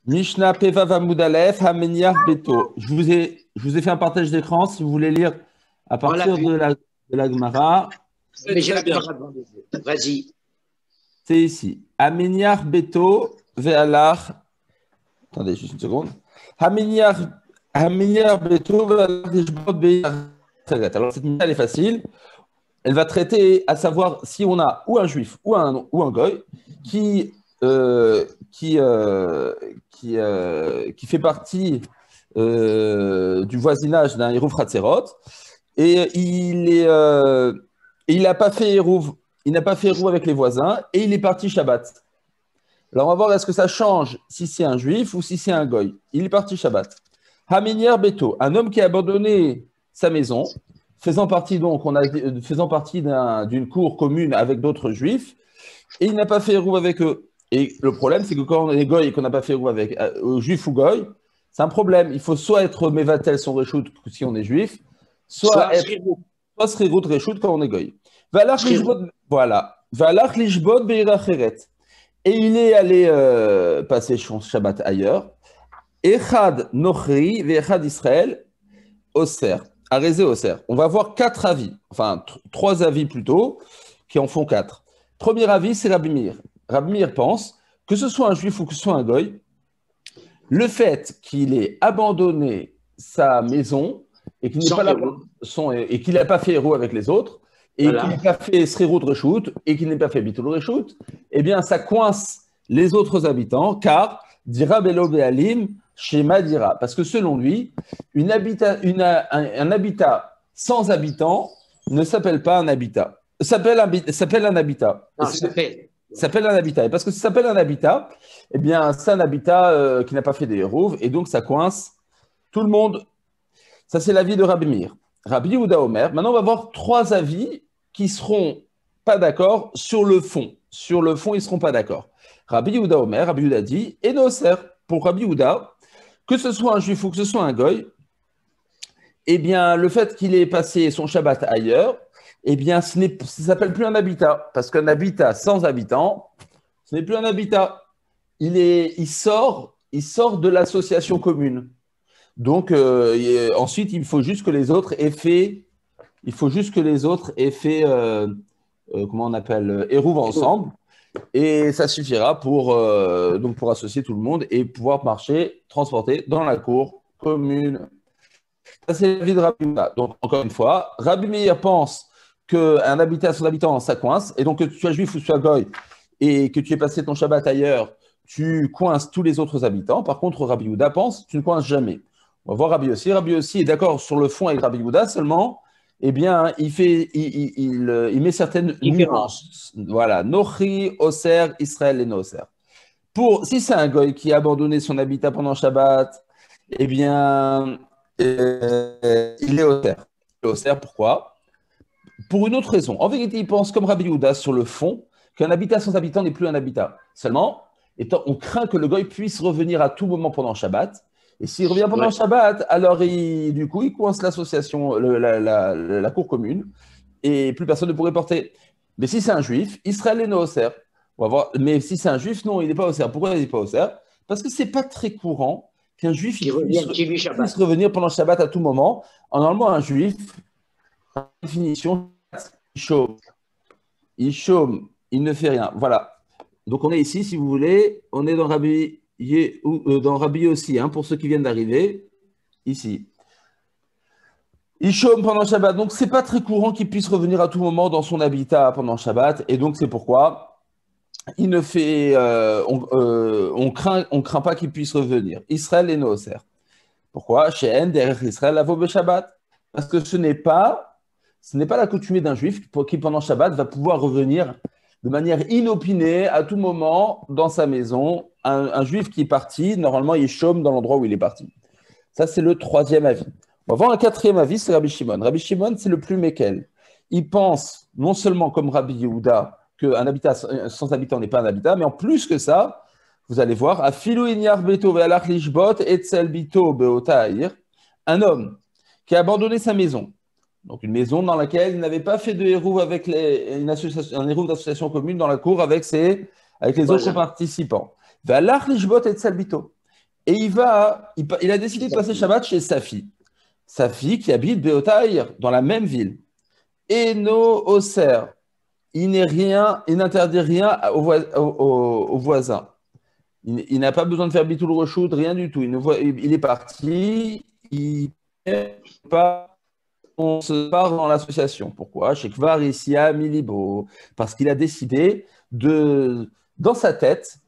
Mishnah Peva Vamudalef, Hameniach Beto. Je vous ai fait un partage d'écran si vous voulez lire à On l'a partir vu, de la Gemara. mais j'ai Très la bien. caméra devant les yeux. Vas-y. C'est ici. Hameniach Beto, Ve'alach. Attendez juste une seconde. Hameniach Beto, Ve'alach Lishbot Be'ach. Alors cette Mishnah elle est facile. Elle va traiter à savoir si on a ou un juif ou un goy qui, qui fait partie du voisinage d'un Hérouv Hatzerot et il n'a pas fait Hérouv, il n'a pas fait Hérouv avec les voisins et il est parti Shabbat. Alors on va voir est-ce que ça change si c'est un juif ou si c'est un goy. Il est parti Shabbat. Haminier Beto, un homme qui a abandonné sa maison, faisant partie d'une cour commune avec d'autres juifs, et il n'a pas fait Hérouv avec eux. Et le problème, c'est que quand on est goy et qu'on n'a pas fait Hérouv avec juif ou goy, c'est un problème. Il faut soit être Mevatel son Réchout si on est juif, soit Soit être soit Srirut Réchout quand on est goy. Valach Lishbot, voilà. Valach Lishbot Beiracheret. Et il est allé passer son Shabbat ailleurs. Echad Nochri, Vechad Israël, Oser. Arézé Oser. On va voir quatre avis, enfin trois avis plutôt, qui en font quatre. Premier avis, c'est Rabbi Meir. Rabbi Meir pense que ce soit un juif ou que ce soit un goy, le fait qu'il ait abandonné sa maison et qu'il n'ait pas et qu'il n'a pas fait héros avec les autres, et qu'il n'ait pas fait Srirut Reshut et qu'il n'ait pas fait Bitul Reshut, eh bien ça coince les autres habitants, car dira Belo Be'alim Shema dira, parce que selon lui, un habitat sans habitants ne s'appelle pas un habitat. S'appelle un habitat. Non, S'appelle un habitat. Et parce que ça s'appelle un habitat, eh bien, c'est un habitat qui n'a pas fait des hérouves, et donc ça coince tout le monde. Ça, c'est l'avis de Rabbi Meir. Rabbi Yehuda Omer. Maintenant, on va voir trois avis qui seront pas d'accord sur le fond. Sur le fond, ils ne seront pas d'accord. Rabbi Yehuda Omer, Rabbi Yehuda dit, et Noser, pour Rabbi Yehuda, que ce soit un juif ou que ce soit un goy, eh bien, le fait qu'il ait passé son Shabbat ailleurs, eh bien, ça ne s'appelle plus un habitat. Parce qu'un habitat sans habitants, ce n'est plus un habitat. Il sort de l'association commune. Donc, ensuite, il faut juste que les autres aient fait, comment on appelle, Hérouv ensemble. Et ça suffira pour associer tout le monde et pouvoir marcher, transporter dans la cour commune. Ça, c'est l'avis de Rabbi Meir. Donc, encore une fois, Rabbi Meir pense qu'un habitat sans habitant, ça coince. Et donc, que tu sois juif ou que tu sois goy et que tu aies passé ton Shabbat ailleurs, tu coinces tous les autres habitants. Par contre, Rabbi Yehuda pense que tu ne coinces jamais. On va voir Rabbi Yossi. Rabbi Yossi est d'accord sur le fond avec Rabbi Yehuda, seulement, eh bien, il met certaines nuances. Voilà. Nochi, Oser, Israël et Noser. Si c'est un goy qui a abandonné son habitat pendant Shabbat, eh bien, il est Oser. Il est Oser, pourquoi? Pour une autre raison. En vérité, il pense comme Rabbi Yehuda sur le fond qu'un habitat sans habitant n'est plus un habitat. Seulement, on craint que le goy puisse revenir à tout moment pendant Shabbat. Et s'il revient pendant Shabbat, alors du coup, il coince l'association, la cour commune, et plus personne ne pourrait porter. Mais si c'est un juif, Israël est Noser. On va voir. Mais si c'est un juif, non, il n'est pas Oser. Pourquoi il n'est pas Oser? Parce que ce n'est pas très courant qu'un juif puisse revenir pendant Shabbat à tout moment. Normalement, un juif, par définition, il chôme, il ne fait rien. Voilà. Donc on est ici, si vous voulez, on est dans Rabbi Yossi, pour ceux qui viennent d'arriver, ici. Il chôme pendant Shabbat, donc c'est pas très courant qu'il puisse revenir à tout moment dans son habitat pendant Shabbat, et donc c'est pourquoi il ne fait, on craint pas qu'il puisse revenir. Israël et Noser. Pourquoi? Chez En derrière Israël, avo Shabbat. Parce que ce n'est pas la coutume d'un juif qui pendant Shabbat va pouvoir revenir de manière inopinée à tout moment dans sa maison. Un juif qui est parti, normalement, il chôme dans l'endroit où il est parti. Ça, c'est le troisième avis. On va voir un quatrième avis, c'est Rabbi Shimon. Rabbi Shimon, c'est le plus méquel. Il pense non seulement comme Rabbi Yehuda qu'un habitat sans habitant n'est pas un habitat, mais en plus que ça, vous allez voir, un homme qui a abandonné sa maison, donc une maison dans laquelle il n'avait pas fait de hérouv avec un hérouv d'association commune dans la cour avec les autres participants. Et Et il a décidé de passer Shabbat chez sa fille qui habite Béotaïr, dans la même ville. Eno Oser, il n'interdit rien aux voisins. Il n'a pas besoin de faire bitul reshoot, rien du tout. Il est parti, il n'est pas, on se part dans l'association. Pourquoi? Chez Kvar ici à Milibo. Parce qu'il a décidé de, dans sa tête,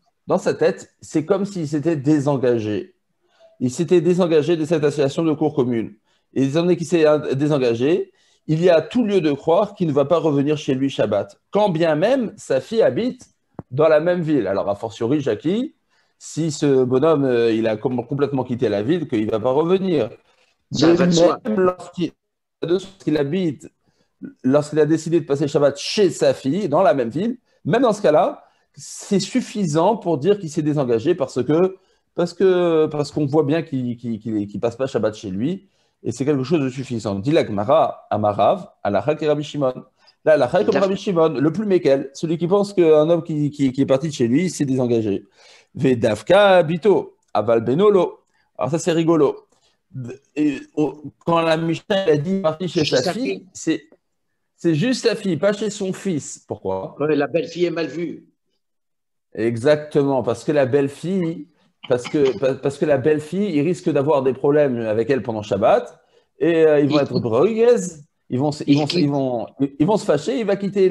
c'est comme s'il s'était désengagé. Il s'était désengagé de cette association de cours commune. Et étant donné qu'il s'est désengagé, il y a tout lieu de croire qu'il ne va pas revenir chez lui Shabbat. Quand bien même sa fille habite dans la même ville. Alors, a fortiori, Jackie, si ce bonhomme, il a complètement quitté la ville, qu'il ne va pas revenir. Ça va de soi. Même lorsqu'il a décidé de passer Shabbat chez sa fille, dans la même ville, même dans ce cas-là, c'est suffisant pour dire qu'il s'est désengagé parce qu'on voit bien qu'il ne passe pas Shabbat chez lui, et c'est quelque chose de suffisant. Dit la Gemara, Amarav, Alakha et Rabbi Shimon. Là, Alakha comme Rabbi Shimon, le plus méquel, celui qui pense qu'un homme qui est parti de chez lui, il s'est désengagé. Vedavka Bito, Aval Benolo. Alors ça, c'est rigolo. Quand la Mishnah a dit parti chez sa fille, c'est juste sa fille, pas chez son fils. Pourquoi? La belle-fille est mal vue. Exactement, parce que la belle-fille, la belle-fille, il risque d'avoir des problèmes avec elle pendant Shabbat, et ils vont être brogues, ils vont se fâcher, il va quitter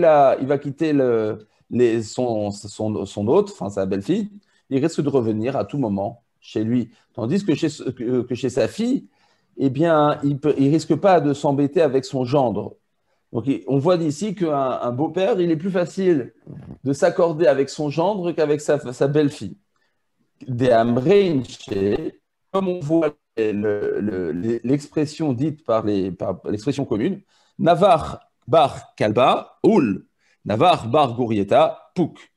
son hôte, enfin sa belle-fille, il risque de revenir à tout moment chez lui. Tandis que chez sa fille, eh bien, il risque pas de s'embêter avec son gendre. Donc, on voit d'ici qu'un beau-père, il est plus facile de s'accorder avec son gendre qu'avec sa belle-fille. Des Amreinche, comme on voit l'expression dite par l'expression commune, Navar bar kalba, oul, Navar bar gourieta, pouk.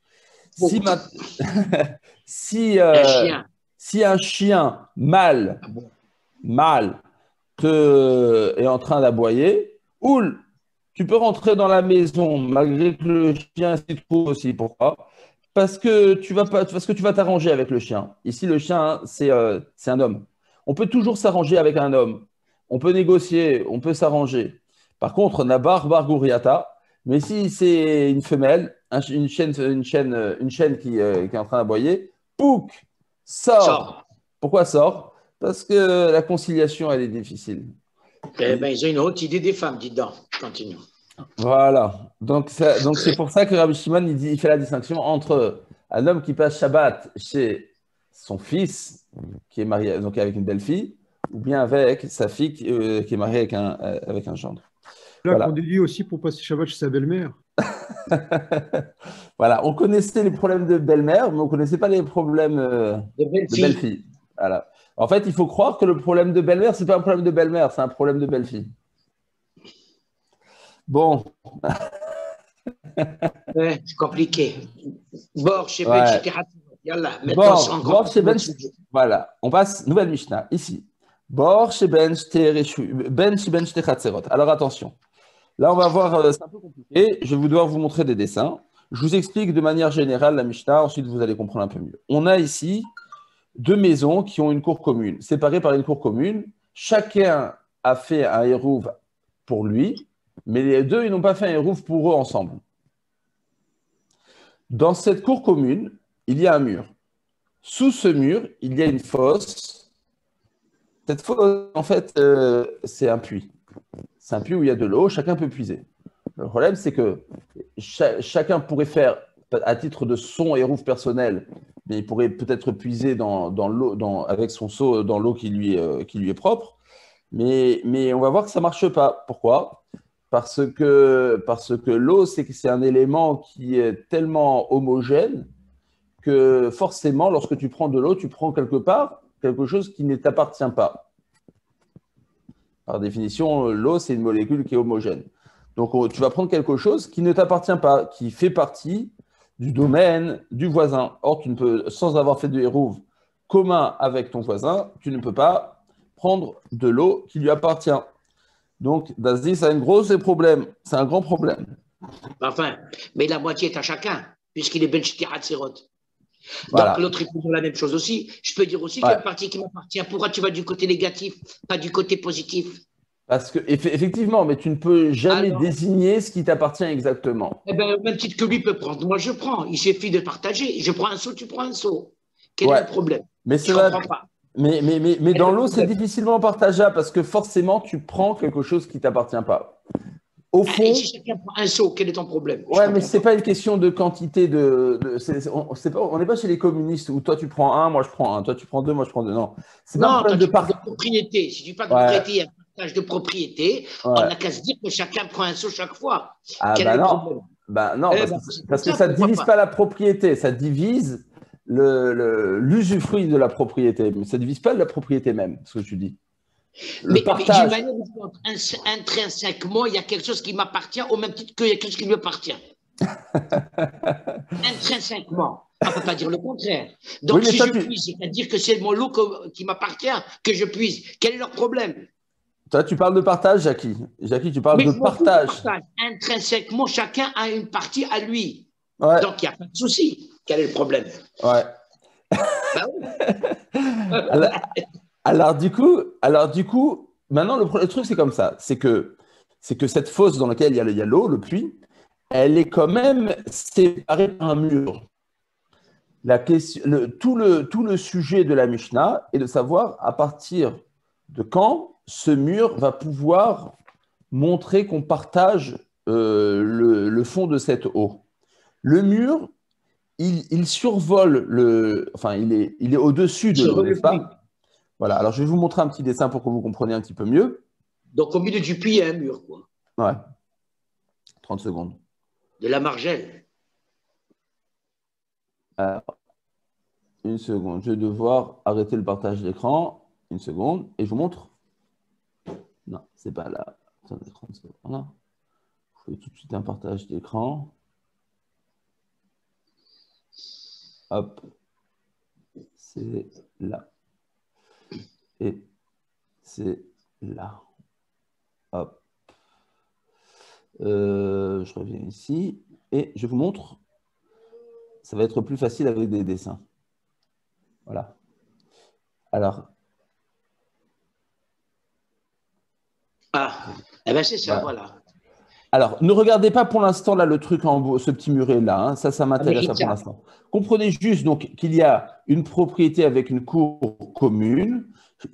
Si un chien mâle est en train d'aboyer, oul, tu peux rentrer dans la maison malgré que le chien s'y trouve aussi. Pourquoi? Parce que tu vas t'arranger avec le chien. Ici, le chien, c'est un homme. On peut toujours s'arranger avec un homme. On peut négocier, on peut s'arranger. Par contre, Nabar Bargouriata, mais si c'est une femelle, une chienne qui est en train d'aboyer, Pouk, sort. Pourquoi sort? Parce que la conciliation, elle est difficile. Eh bien, ils ont une haute idée des femmes, dis donc. Continue. Voilà. Donc c'est pour ça que Rabbi Shimon, il fait la distinction entre un homme qui passe Shabbat chez son fils, qui est marié donc avec une belle-fille, ou bien avec sa fille qui est mariée avec un gendre. Là, voilà. On dédie aussi pour passer Shabbat chez sa belle-mère. Voilà. On connaissait les problèmes de belle-mère, mais on ne connaissait pas les problèmes de belle-fille. Voilà. En fait, il faut croire que le problème de belle-mère, ce n'est pas un problème de belle-mère, c'est un problème de belle-fille. Bon. Ouais, c'est compliqué. Bor chez Voilà, on passe, nouvelle Mishnah, ici. Bor chez Ben Shtechatzerot. Alors attention, là on va voir, c'est un peu compliqué, je vais devoir vous montrer des dessins. Je vous explique de manière générale la Mishnah, ensuite vous allez comprendre un peu mieux. On a ici deux maisons qui ont une cour commune, séparées par une cour commune. Chacun a fait un hérouv pour lui, mais les deux, ils n'ont pas fait un hérouv pour eux ensemble. Dans cette cour commune, il y a un mur. Sous ce mur, il y a une fosse. Cette fosse, en fait, c'est un puits. C'est un puits où il y a de l'eau, chacun peut puiser. Le problème, c'est que chacun pourrait faire, à titre de son hérouv personnel, mais il pourrait peut-être puiser dans l'eau, avec son seau dans l'eau qui lui est propre. Mais on va voir que ça ne marche pas. Pourquoi? Parce que l'eau, c'est un élément qui est tellement homogène que forcément, lorsque tu prends de l'eau, tu prends quelque part quelque chose qui ne t'appartient pas. Par définition, l'eau, c'est une molécule qui est homogène. Donc, tu vas prendre quelque chose qui ne t'appartient pas, qui fait partie du domaine du voisin. Or, tu ne peux, sans avoir fait de hérouv commun avec ton voisin, tu ne peux pas prendre de l'eau qui lui appartient. Donc, Dazi, c'est un gros problème. C'est un grand problème. Enfin, mais la moitié est à chacun, puisqu'il est Ben Shtirat Sirot. Voilà. Donc, l'autre, il peut dire la même chose aussi. Je peux dire aussi qu'il y a une partie qui m'appartient. Pourquoi tu vas du côté négatif, pas du côté positif? Parce que, effectivement, mais tu ne peux jamais Alors, désigner ce qui t'appartient exactement. eh ben, au même titre que lui peut prendre, moi je prends. Il suffit de partager. Je prends un seau, tu prends un seau. Quel est Ouais. le problème? Mais Je ne comprends pas. Mais Quel est dans le l'eau, c'est problème? difficilement partageable parce que forcément, tu prends quelque chose qui ne t'appartient pas. Au Et fond, si chacun prend un seau, quel est ton problème? Je ne ouais, mais comprends ce n'est pas. pas une question de quantité on n'est pas chez les communistes où toi tu prends un, moi je prends un, toi tu prends deux, moi je prends deux. Non. C'est pas un Non, problème toi de tu parles de part. propriété. Si tu parles de Ouais, propriété, il y a un partage de propriété. On ouais. n'a qu'à se dire que chacun prend un seau chaque fois. Ah Quel est bah le non. problème? Bah non, Eh ben, c'est comme parce que ça, ça ne pourquoi divise pas? pas la propriété, ça divise l'usufruit de la propriété, mais ça ne divise pas la propriété même, ce que tu dis. Le Mais d'une partage. manière ou d'une autre, intrinsèquement, il y a quelque chose qui m'appartient au même titre qu'il y a quelque chose qui lui appartient. Intrinsèquement. On ne peut pas dire le contraire. Oui, Donc, mais si toi, je puise, c'est-à-dire que c'est mon lot qui m'appartient, que je puise. Quel est leur problème? tu parles de partage, Jackie. Jackie, tu parles Mais de je m'en fous du partage. partage. Intrinsèquement, chacun a une partie à lui. Ouais, Donc, il n'y a pas de souci. Quel est le problème? ouais. Ben oui. Alors, alors, du coup, maintenant, le truc, c'est comme ça. C'est que cette fosse dans laquelle il y a l'eau, le puits, elle est quand même séparée par un mur. La question, tout le sujet de la Mishnah est de savoir à partir de quand ce mur va pouvoir montrer qu'on partage le fond de cette eau. Le mur, il survole enfin, il est au-dessus de Je l'eau, veux le n'est-ce puits. pas? Voilà. Alors, je vais vous montrer un petit dessin pour que vous compreniez un petit peu mieux. Donc, au milieu du puits, il y a un mur, quoi. Ouais, 30 secondes. De la margelle. Alors, une seconde. Je vais devoir arrêter le partage d'écran. Une seconde. Et je vous montre. Non, c'est pas là. Attendez, 30 secondes. Voilà. Je fais tout de suite un partage d'écran. Hop. C'est là. Et c'est là. Hop. Je reviens ici. Et je vous montre. Ça va être plus facile avec des dessins. Voilà. Alors, Ah, eh bien, c'est ça, voilà. voilà. Alors, ne regardez pas pour l'instant là le truc en haut, ce petit muret là. Hein. Ça m'intéresse pour Américain. l'instant. Comprenez juste donc qu'il y a une propriété avec une cour commune.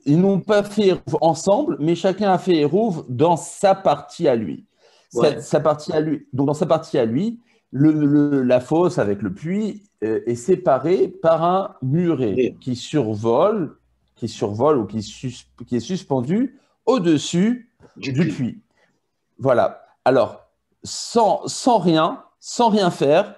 Ils n'ont pas fait Hérouv ensemble, mais chacun a fait Hérouv dans sa partie à lui. Ouais. Sa partie à lui. Donc, dans sa partie à lui, la fosse avec le puits est séparée par un muret Oui. qui survole ou qui est suspendu au-dessus Du du puits. puits. Voilà. Alors, sans rien faire,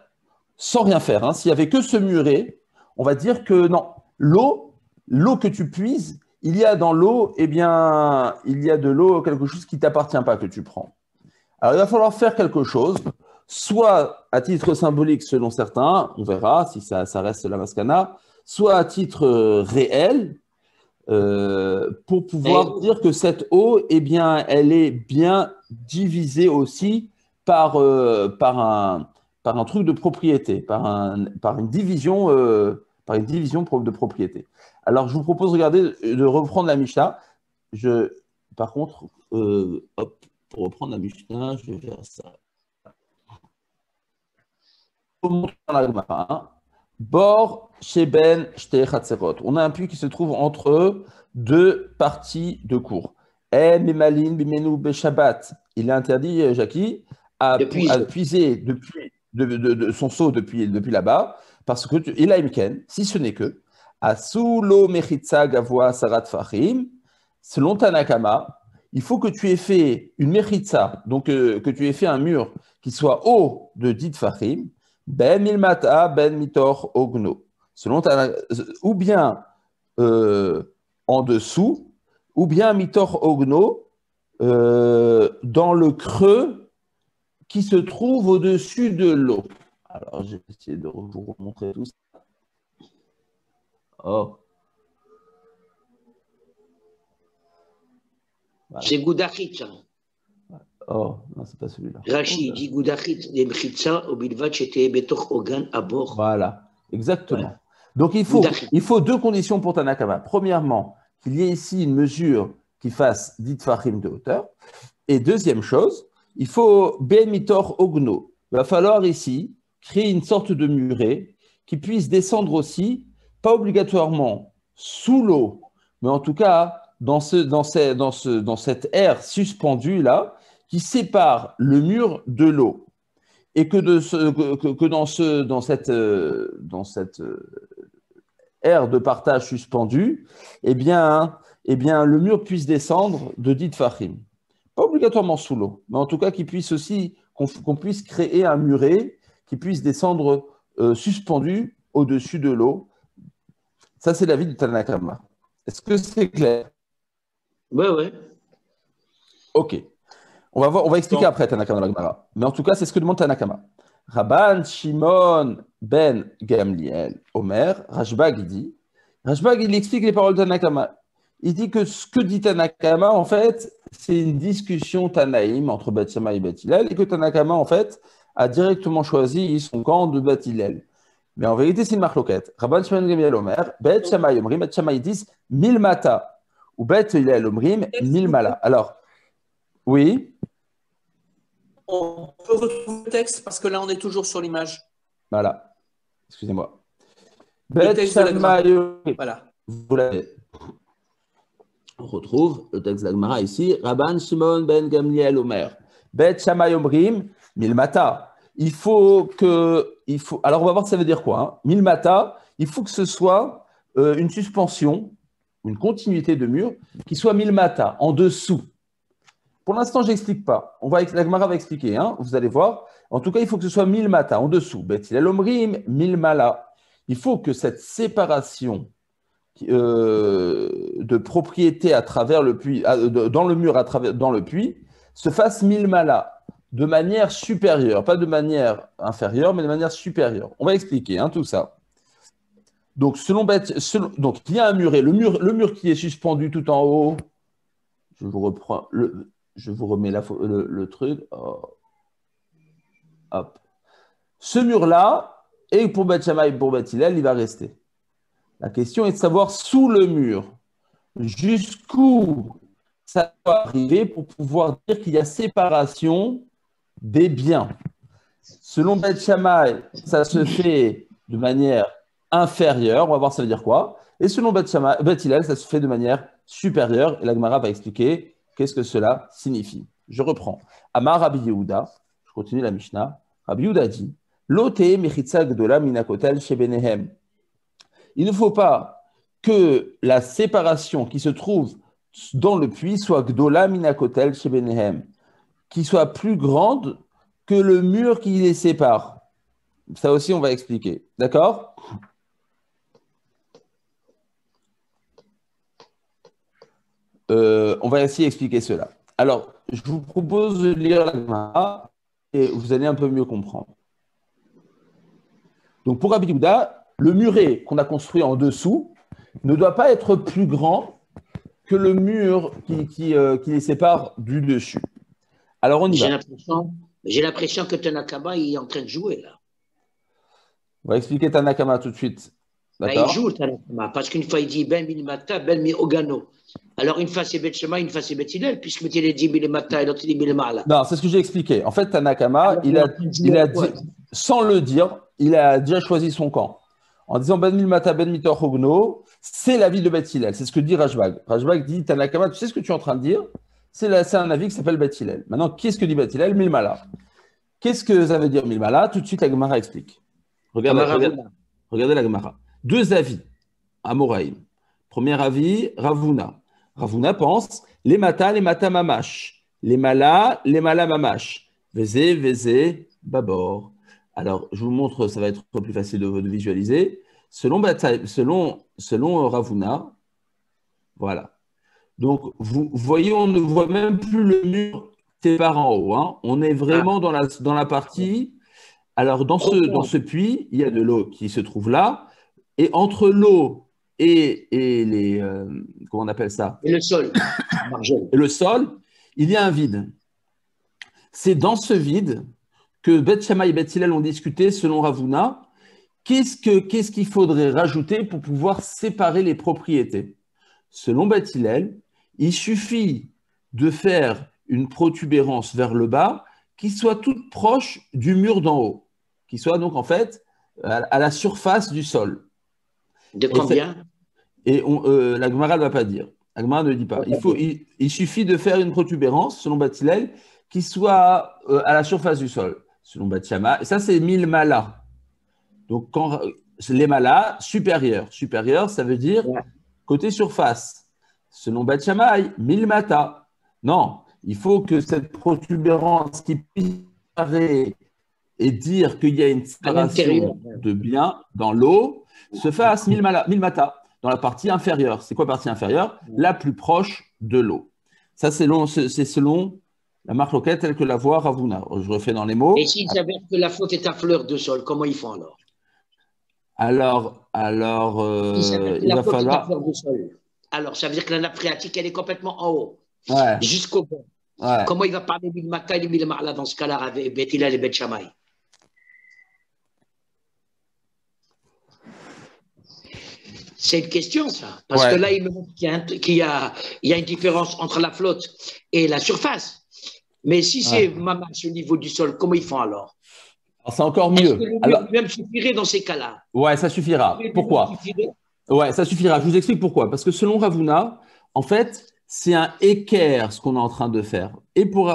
hein, s'il n'y avait que ce muret, on va dire que non, l'eau que tu puises, il y a dans l'eau, eh bien, il y a de l'eau, quelque chose qui ne t'appartient pas que tu prends. Alors, il va falloir faire quelque chose, soit à titre symbolique selon certains, on verra si ça reste la maskana, soit à titre réel, pour pouvoir dire que cette eau, eh bien, elle est bien divisée aussi par un truc de propriété, par une division de propriété. Alors, je vous propose, regardez, de reprendre la Mishnah. Par contre, hop, pour reprendre la Mishnah, je vais faire ça. Bor Sheben Shte Chatzerot. On a un puits qui se trouve entre deux parties de cour. Memalin Bimenu Beshabbat. Il est interdit, Jackie, à puiser de son seau depuis là-bas, parce que il a Imken, si ce n'est que Asulo Mechitza Gavoa Sarat Fahim, selon Tanakama, il faut que tu aies fait une Mechitza, donc que tu aies fait un mur qui soit haut de 10 Fahim, Ben milmata, ben mitor ogno. Ou bien en dessous, ou bien mitor ogno, dans le creux qui se trouve au-dessus de l'eau. Alors, je vais essayer de vous remontrer tout ça. Oh. Voilà. C'est Goudachit, ça. Oh, non, c'est pas celui-là. Rashi dit Goudachit, des Mchitsa, au Bilvat, c'était Betoch Ogan à bord. Voilà. Exactement. Voilà. Donc, il faut deux conditions pour Tanakama. Premièrement, qu'il y ait ici une mesure qui fasse 10 tfachim de hauteur. Et deuxième chose, il faut Ben Mitor Ogno. Il va falloir ici créer une sorte de muret qui puisse descendre aussi, pas obligatoirement sous l'eau, mais en tout cas dans cette aire suspendue là, qui sépare le mur de l'eau. Et que dans cette aire de partage suspendue, eh bien, le mur puisse descendre de 10 tfachim. Pas obligatoirement sous l'eau, mais en tout cas qu'on puisse créer un muret qui puisse descendre suspendu au-dessus de l'eau. Ça, c'est l'avis du Tanakama. Est-ce que c'est clair? Ouais. Ok. On va expliquer après Tanakama la Gemara. Mais en tout cas, c'est ce que demande Tanakama. Rabban Shimon ben Gamliel Omer, Rashbag, il explique les paroles de Tanakama. Il dit que ce que dit Tanakama, en fait, c'est une discussion Tanaïm entre Beth Shammai et Beth Hillel, et que Tanakama, en fait, a directement choisi son camp de Beth Hillel. Mais en vérité, c'est une marloquette. Rabban Shimon ben Gamliel Omer, Beth Shammai Omrim, Beth Shammai disent mil mata, ou Beth Hillel Omrim, mil mala. Alors, oui. On peut retrouver le texte parce que là, on est toujours sur l'image. Voilà. Excusez-moi. Le texte de la Gemara. Voilà. Vous l'avez. On retrouve le texte de la Gemara ici. Rabban Shimon ben Gamliel Omer. Bet Shammai Omrim, milmata. Alors, on va voir ce que ça veut dire quoi. Hein. Milmata, il faut que ce soit une suspension, une continuité de mur qui soit milmata, en dessous. Pour l'instant, je n'explique pas. La Gemara va expliquer, hein, vous allez voir. En tout cas, il faut que ce soit milmata, en dessous. Bet Hillel Omrim, milmala. Il faut que cette séparation de propriété à travers le puits, dans le mur, dans le puits, se fasse milmala, de manière supérieure, pas de manière inférieure, mais de manière supérieure. On va expliquer tout ça. Donc, donc, il y a un muret. Le mur qui est suspendu tout en haut, je vous remets le truc. Oh. Hop. Ce mur-là, et pour Beth Shammai et pour Beth Hillel, il va rester. La question est de savoir sous le mur, jusqu'où ça va arriver pour pouvoir dire qu'il y a séparation des biens. Selon Beth Shammai, ça se fait de manière inférieure. On va voir ça veut dire quoi. Et selon Beth Hillel, ça se fait de manière supérieure. Et la Gemara va expliquer qu'est-ce que cela signifie. Je reprends. Amar Rabbi Yehuda, je continue la Mishnah. Rabbi Yehuda dit Lote mechitza gdola minakotel shebenehem. Il ne faut pas que la séparation qui se trouve dans le puits soit gdola minakotel shebenehem, qui soit plus grande que le mur qui les sépare. Ça aussi, on va expliquer. D'accord? On va essayer d'expliquer cela. Alors, je vous propose de lire la Gemara et vous allez un peu mieux comprendre. Donc, pour Rabbi Yehuda, le muret qu'on a construit en dessous ne doit pas être plus grand que le mur qui les sépare du dessus. Alors, on y va. J'ai l'impression que Tanakama il est en train de jouer là. On va expliquer Tanakama tout de suite. D'accord? Il joue Tanakama parce qu'une fois il dit Ben Milmata, Ben Mi Ogano. Alors une fois c'est Beth Shammai, une fois c'est Beth Hillel, puisque il a dit Milmata et l'autre il dit Milmala. Non, c'est ce que j'ai expliqué. En fait, Tanakama, il a dit, sans le dire, il a déjà choisi son camp. En disant Ben Milmata, Ben Mitor Hogno, c'est l'avis de Beth Hillel. C'est ce que dit Rashbag. Rashbag dit Tanakama, tu sais ce que tu es en train de dire? C'est un avis qui s'appelle Beth Hillel. Maintenant, qu'est-ce que dit Beth Hillel? Milmala. Qu'est-ce que ça veut dire Milmala? Tout de suite, la Gemara explique. Regardez la Gemara. Deux avis à Moraïm. Premier avis, Ravuna. Ravuna pense les mata mamash. Les mala mamash. Vézé, babor. Alors, je vous montre, ça va être plus facile de visualiser. Selon Ravuna, voilà. Donc, vous voyez, on ne voit même plus le mur par en haut. Hein. On est vraiment dans la partie. Alors, dans ce puits, il y a de l'eau qui se trouve là. Et entre l'eau et les. Comment on appelle ça? Et le sol. Et le sol, il y a un vide. C'est dans ce vide que Beth Shammai et Beth Hillel ont discuté, selon Ravuna, qu'est-ce qu'il faudrait rajouter pour pouvoir séparer les propriétés? Selon Beth Hillel, il suffit de faire une protubérance vers le bas qui soit toute proche du mur d'en haut, qui soit donc en fait à la surface du sol. De combien? La Gemara ne va pas dire. La Gemara ne dit pas. Il suffit de faire une protubérance, selon Beth Hillel, qui soit à la surface du sol, selon Beth Shammai. Et ça, c'est 1000 malas. Donc, quand les malas supérieurs. Supérieur, ça veut dire côté surface. Selon Beth Shammai, 1000 matas. Non, il faut que cette protubérance qui puisse séparer et dire qu'il y a une séparation de bien dans l'eau se fasse 1000 matas dans la partie inférieure. C'est quoi la partie inférieure? La plus proche de l'eau. Ça, c'est selon la marloquette telle que la voit Ravuna. Je refais dans les mots. Et s'il s'avère que la faute est à fleur de sol, comment ils font alors? Il va falloir. Alors, ça veut dire que la nappe phréatique, elle est complètement en haut, jusqu'au bord. Ouais. Comment il va parler de Mata et de Marla dans ce cas-là avec Beth Hillel et Beth Shammai? C'est une question, ça. Parce que là, il me montre qu'il y a une différence entre la flotte et la surface. Mais si c'est Mamas au niveau du sol, comment ils font alors? C'est encore mieux. Le même suffirait dans ces cas-là. Ouais, ça suffira. Pourquoi? Ouais, ça suffira. Je vous explique pourquoi. Parce que selon Ravuna, en fait, c'est un équerre ce qu'on est en train de faire. Et pour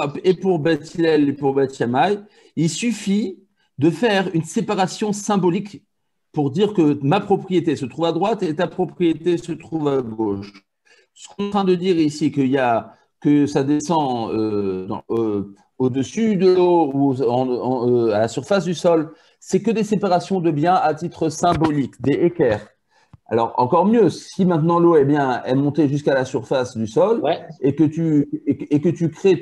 Beth Hillel et pour Beth Shammai, il suffit de faire une séparation symbolique pour dire que ma propriété se trouve à droite et ta propriété se trouve à gauche. Ce qu'on est en train de dire ici, que ça descend au-dessus de l'eau ou à la surface du sol, c'est que des séparations de biens à titre symbolique, des équerres. Alors, encore mieux, si maintenant l'eau est montée jusqu'à la surface du sol et que tu crées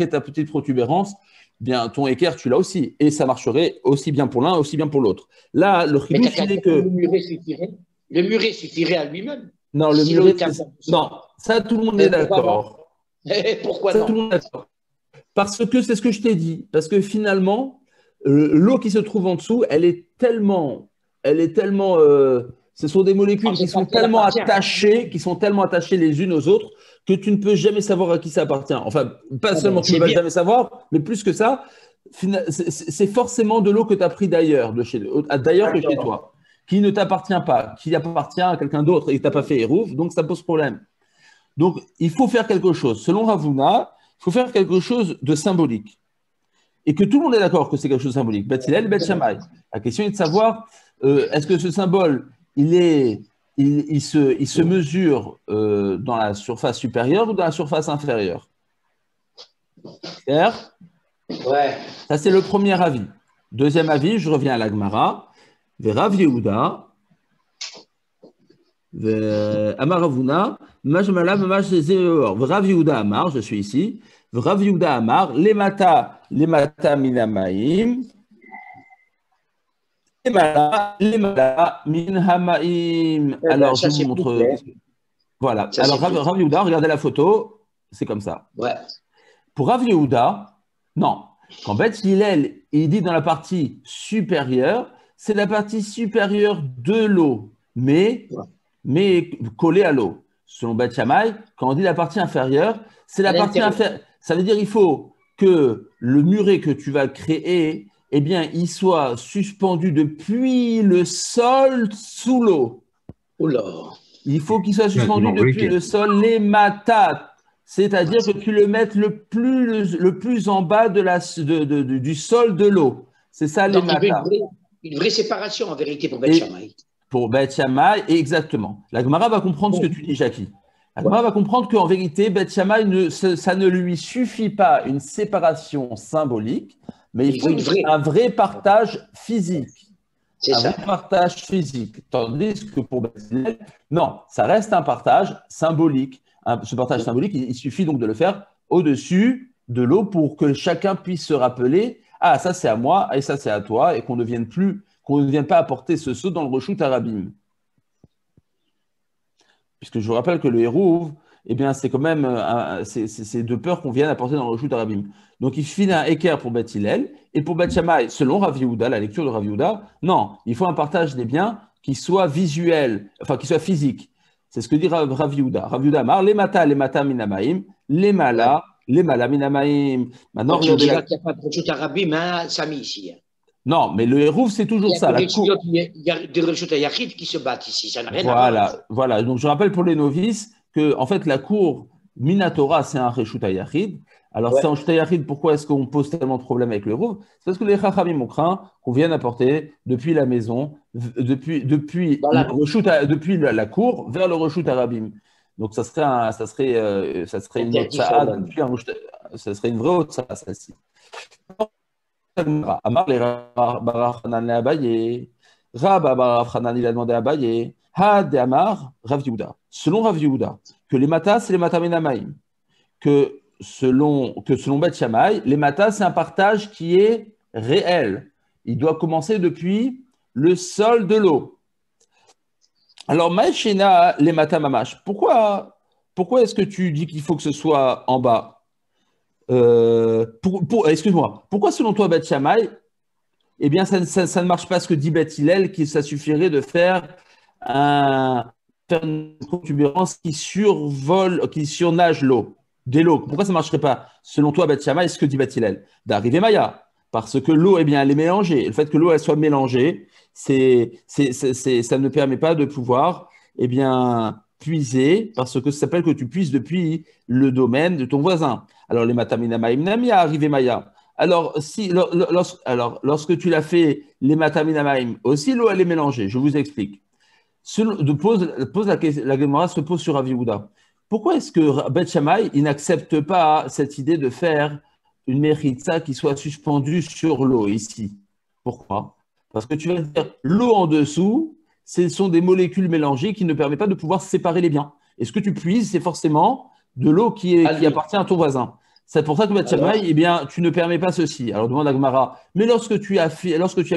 ta petite protubérance, bien, ton équerre, tu l'as aussi. Et ça marcherait aussi bien pour l'un, aussi bien pour l'autre. Là, le chidouche, c'est que… Le muret suffirait à lui-même. Non, le muret… Non, ça, tout le monde est d'accord. Pourquoi ça, non? tout le monde est d'accord. Parce que c'est ce que je t'ai dit. Parce que finalement, l'eau qui se trouve en dessous, elle est tellement… ce sont des molécules qui sont tellement attachées les unes aux autres que tu ne peux jamais savoir à qui ça appartient. Enfin, pas seulement que tu ne vas jamais savoir, mais plus que ça, c'est forcément de l'eau que tu as pris d'ailleurs que chez toi, qui ne t'appartient pas, qui appartient à quelqu'un d'autre et que tu n'as pas fait Hérouf, donc ça pose problème. Donc, il faut faire quelque chose. Selon Ravuna, il faut faire quelque chose de symbolique. Et que tout le monde est d'accord que c'est quelque chose de symbolique. Beth Hillel, Beth Shammai. La question est de savoir, est-ce que ce symbole, il se mesure dans la surface supérieure ou dans la surface inférieure? Clair? Ouais. Ça, c'est le premier avis. Deuxième avis, je reviens à la Gemara. Rav Yehuda, Amar Ravuna, Rav Yehuda Amar, je suis ici. Rav Yehuda Amar, lemata minamaim. Alors, je vous montre. Voilà. Alors, Rav Yehuda, regardez la photo, c'est comme ça. Ouais. Pour Rav Yehuda, non. Quand Beth Hillel, il dit dans la partie supérieure, c'est la partie supérieure de l'eau, mais collée à l'eau. Selon Beth Shammai, quand on dit la partie inférieure, c'est la partie inférieure. Ça veut dire qu'il faut que le muret que tu vas créer, eh bien, il soit suspendu depuis le sol sous l'eau. Il faut qu'il soit suspendu depuis le sol, les matats. C'est-à-dire que tu le mettes le plus en bas du sol de l'eau. C'est ça les matats. Une vraie séparation en vérité pour Beth Shammai. Pour Beth Shammai, exactement. La Gemara va comprendre ce que tu dis, Jackie. La Gemara va comprendre qu'en vérité, Beth Shammai, ça ne lui suffit pas une séparation symbolique, mais il faut un vrai partage physique. C'est ça. Vrai partage physique. Tandis que pour Beth Hillel, non, ça reste un partage symbolique. Ce partage symbolique, il suffit donc de le faire au-dessus de l'eau pour que chacun puisse se rappeler « Ah, ça c'est à moi et ça c'est à toi » et qu'on ne vienne pas apporter ce saut dans le reshut arabim. Puisque je vous rappelle que le hérouv, eh bien, c'est quand même c'est de peur qu'on vienne apporter dans le Reshut Arabim. Donc, il finit un équerre pour Beth Hillel. Et pour Beth Shammai, selon Rav Yehuda, la lecture de Rav Yehuda, non, il faut un partage des biens qui soit visuel, enfin, qui soit physique. C'est ce que dit Rav Yehuda. Rav Yehuda Amar, les mata minamaim, les mala minamaim. Maintenant, tu diras qu'il n'y a pas de Reshut Arabim, hein, Samy, ici. Non, mais le hérouf, c'est toujours ça. Il y a des Reshut Yachid qui se battent ici, ça n'a rien à voir. Voilà. Donc, je rappelle pour les novices que, en fait, la cour Minatora, c'est un Reshut Yachid. Alors, c'est un Reshut Yachid, pourquoi est-ce qu'on pose tellement de problèmes avec le hérouf? C'est parce que les Chachamim ont craint qu'on vienne apporter depuis la maison, depuis la cour vers le Reshut Arabim. Donc, ça serait une autre ça serait une vraie autre celle-ci. Amar les Bar Hanan le Abaye. Rabba Bar Hanan, il a demandé à Abaye. Had Amar Rav Yehuda. Selon Rav Yehuda, que les matas, c'est les matas minamaim. Que selon Beth Shammai, les matas, c'est un partage qui est réel. Il doit commencer depuis le sol de l'eau. Alors, Maïchena, les matas mamash. Pourquoi est-ce que tu dis qu'il faut que ce soit en bas? Excuse-moi, pourquoi selon toi, Beth Shammai, eh bien, ça ne marche pas ce que dit Beth Hillel, que ça suffirait de faire une protubérance qui surnage l'eau, des l'eau. Pourquoi ça ne marcherait pas selon toi, Beth Shammai, ce que dit Beth Hillel? D'arriver Maya, parce que l'eau, eh bien, elle est mélangée. Le fait que l'eau elle soit mélangée, ça ne permet pas de pouvoir, eh bien, puiser, parce que ça s'appelle que tu puisses depuis le domaine de ton voisin. Alors, les mataminamaim namia, arrivé Maya. Alors, lorsque tu l'as fait, les mataminamaim, aussi l'eau, elle est mélangée. Je vous explique. La Gemara se pose sur Rav Yehuda. Pourquoi est-ce que Beth Shammai, il n'accepte pas cette idée de faire une méritza qui soit suspendue sur l'eau ici? Pourquoi? Parce que tu vas dire, l'eau en dessous, ce sont des molécules mélangées qui ne permettent pas de pouvoir séparer les biens. Et ce que tu puises, c'est forcément de l'eau qui appartient à ton voisin. C'est pour ça que Beth Shammai, eh bien, tu ne permets pas ceci. Alors demande à Gemara, mais lorsque tu as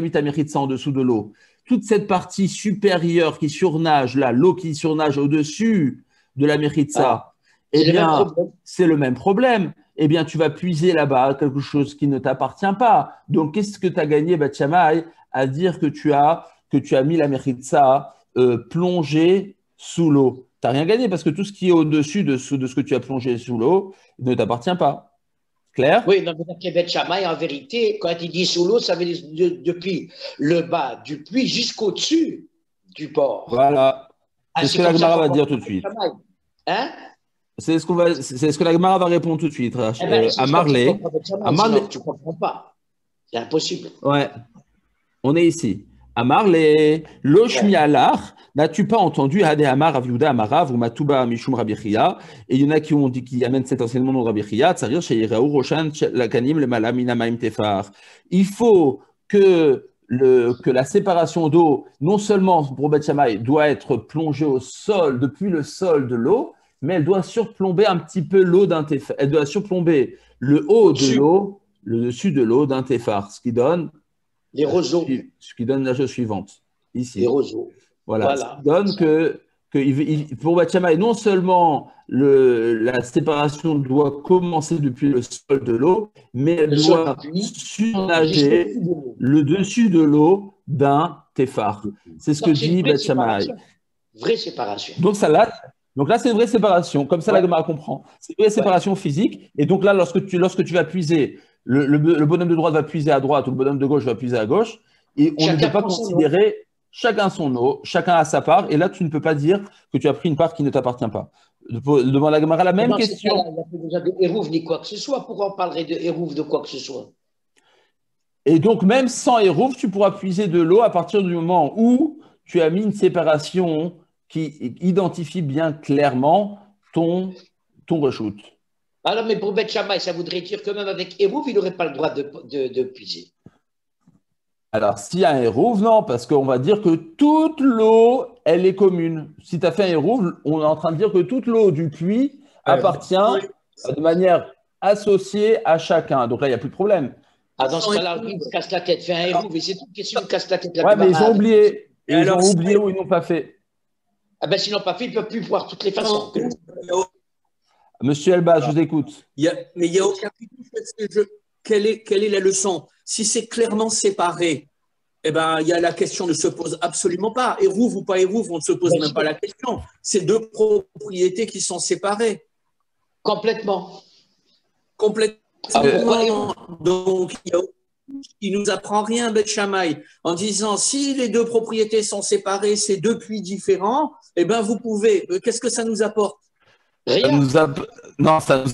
mis ta méritza en dessous de l'eau, toute cette partie supérieure qui surnage, là, l'eau qui surnage au-dessus de la méritza, eh bien, c'est le même problème. Eh bien, tu vas puiser là-bas quelque chose qui ne t'appartient pas. Donc, qu'est-ce que tu as gagné, Beth Shammai, à dire que tu as mis la méritza plongée sous l'eau? Tu n'as rien gagné parce que tout ce qui est au-dessus de ce que tu as plongé sous l'eau ne t'appartient pas. Clair? Oui, non, mais Beth Shammai, en vérité, quand il dit sous l'eau, ça veut dire depuis le bas du puits jusqu'au-dessus du port. Voilà. C'est ce que la Gemara va dire tout de suite. Hein? C'est ce que la Gemara va répondre tout de suite. À Marley. Tu ne comprends pas. C'est impossible. Ouais. On est ici. À Marley. Loshmi alach. N'as-tu pas entendu Hade Amar Rav Yehuda Amarav ou Matuba Mishum Rabbi Chia? Et il y en a qui ont dit qu'il amène cet enseignement de Rabbi Chia. Tsarir Sheyiraou Roshan Lakanim le Malamina Maim Tefar. Il faut que la séparation d'eau, non seulement pour Beth Shammai, doit être plongée au sol, depuis le sol de l'eau, mais elle doit surplomber un petit peu l'eau d'un Tefar. Elle doit surplomber le haut de l'eau, le dessus de l'eau d'un Tefar, ce qui donne les roseaux. Ce qui donne la chose suivante. Ici. Les roseaux. Voilà. Ce qui donne que pour Beth Shammai, non seulement la séparation doit commencer depuis le sol de l'eau, mais elle doit surnager le dessus de l'eau d'un Tefar. C'est ce que dit Beth Shammai. Vraie séparation. Donc là, c'est une vraie séparation. Comme ça, la Gemara comprend. C'est une vraie séparation physique. Et donc là, lorsque tu vas puiser, le bonhomme de droite va puiser à droite ou le bonhomme de gauche va puiser à gauche. Et on ne peut pas considérer chacun son eau, chacun a sa part. Et là, tu ne peux pas dire que tu as pris une part qui ne t'appartient pas. Devant la Gemara, la même question. Il n'y a plus besoin de hérouf ni quoi que ce soit. Pourquoi on parlerait de hérouf de quoi que ce soit? Et donc, même sans hérouf, tu pourras puiser de l'eau à partir du moment où tu as mis une séparation qui identifie bien clairement ton reshoot. Alors, mais pour Beth Shammai, ça voudrait dire que même avec hérouf, il n'aurait pas le droit de puiser. Alors, s'il y a un hérouve, non, parce qu'on va dire que toute l'eau, elle est commune. Si tu as fait un hérouve, on est en train de dire que toute l'eau du puits appartient de manière associée à chacun. Donc là, il n'y a plus de problème. Ah, dans ce cas-là, il se casse la tête, fait un hérouve, et c'est tout question de casse la tête. Ouais, mais ils ont oublié. Ils ont oublié ou ils n'ont pas fait. Ah ben, s'ils n'ont pas fait, ils ne peuvent plus voir de toutes les façons. Monsieur Elba, je vous écoute. Mais il n'y a aucun quelle est la leçon? Si c'est clairement séparé, eh ben, la question ne se pose absolument pas. Hérouv ou pas Hérouv, on ne se pose même pas la question. C'est deux propriétés qui sont séparées. Complètement. Complètement. Donc, il ne nous apprend rien, Beth Shammai, en disant si les deux propriétés sont séparées, c'est deux puits différents, eh ben, vous pouvez. Qu'est-ce que ça nous apporte? Rien. Non, ça nous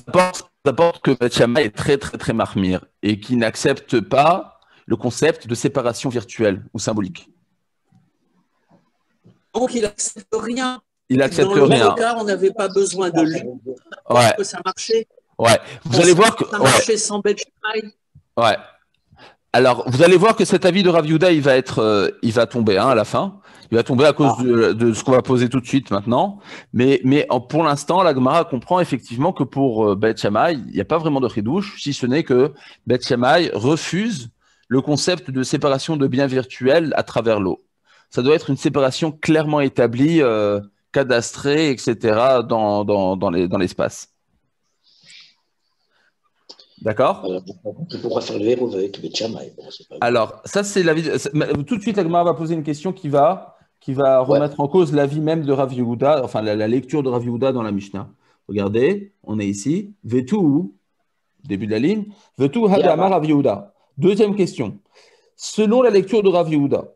apporte que Beth Shammai est très, très, très marmire et qui n'accepte pas le concept de séparation virtuelle ou symbolique. Donc, il n'accepte rien. Il n'accepte rien. rien. Dans le cas, on n'avait pas besoin de lui. Ouais. Que ça marchait. Ouais. Vous allez voir que ça marchait sans Beth Shammai. Ouais. Alors, vous allez voir que cet avis de Rav Yehuda, il va tomber à la fin. Il va tomber à cause de ce qu'on va poser tout de suite maintenant. Mais pour l'instant, la Gemara comprend effectivement que pour Beth Shammai, il n'y a pas vraiment de chidouche, si ce n'est que Beth Shammai refuse le concept de séparation de biens virtuels à travers l'eau. Ça doit être une séparation clairement établie, cadastrée, etc., dans l'espace. D'accord? Pourquoi faire le héros avec Beth Shammai? Alors, ça, c'est l'avis. Tout de suite, la Gemara va poser une question qui va remettre en cause l'avis même de Rav Yehuda, enfin la lecture de Rav Yehuda dans la Mishnah. Regardez, on est ici. Vetu, début de la ligne. Vetu Hadamar Rav Yehuda. Deuxième question. Selon la lecture de Rav Yehuda,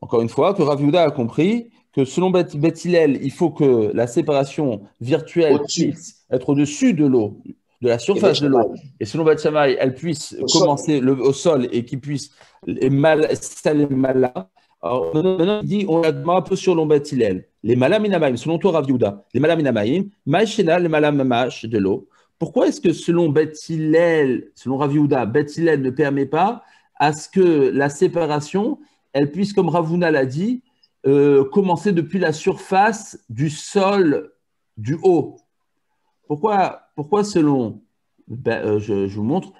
encore une fois, que Rav Yehuda a compris que selon Beth Hillel, il faut que la séparation virtuelle puisse être au-dessus de l'eau, de la surface de l'eau. Et selon Beth Shammai, elle puisse commencer au sol et qu'il puisse les malins. Alors, maintenant, il dit, on a un peu sur Beth Hillel. Les malam inamaim, selon toi, Rav Yehuda, les malam inamaim, maïchena, les malam mamash de l'eau. Pourquoi est-ce que selon Beth Hillel, selon Rav Yehuda, Beth Hillel ne permet pas à ce que la séparation, elle puisse, comme Ravuna l'a dit, commencer depuis la surface du sol du haut? Pourquoi selon, je vous montre,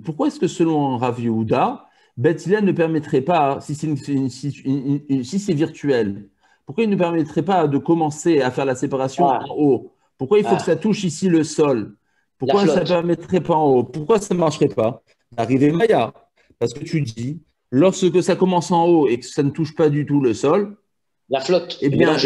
pourquoi est-ce que selon Rav Yehuda, Beth Hillel ne permettrait pas, si c'est virtuel, pourquoi il ne permettrait pas de commencer à faire la séparation en haut? Pourquoi il faut que ça touche ici le sol? Pourquoi ça ne permettrait pas en haut? Pourquoi ça ne marcherait pas? Arrivé Maya, parce que tu dis, lorsque ça commence en haut et que ça ne touche pas du tout le sol, la flotte, eh bien,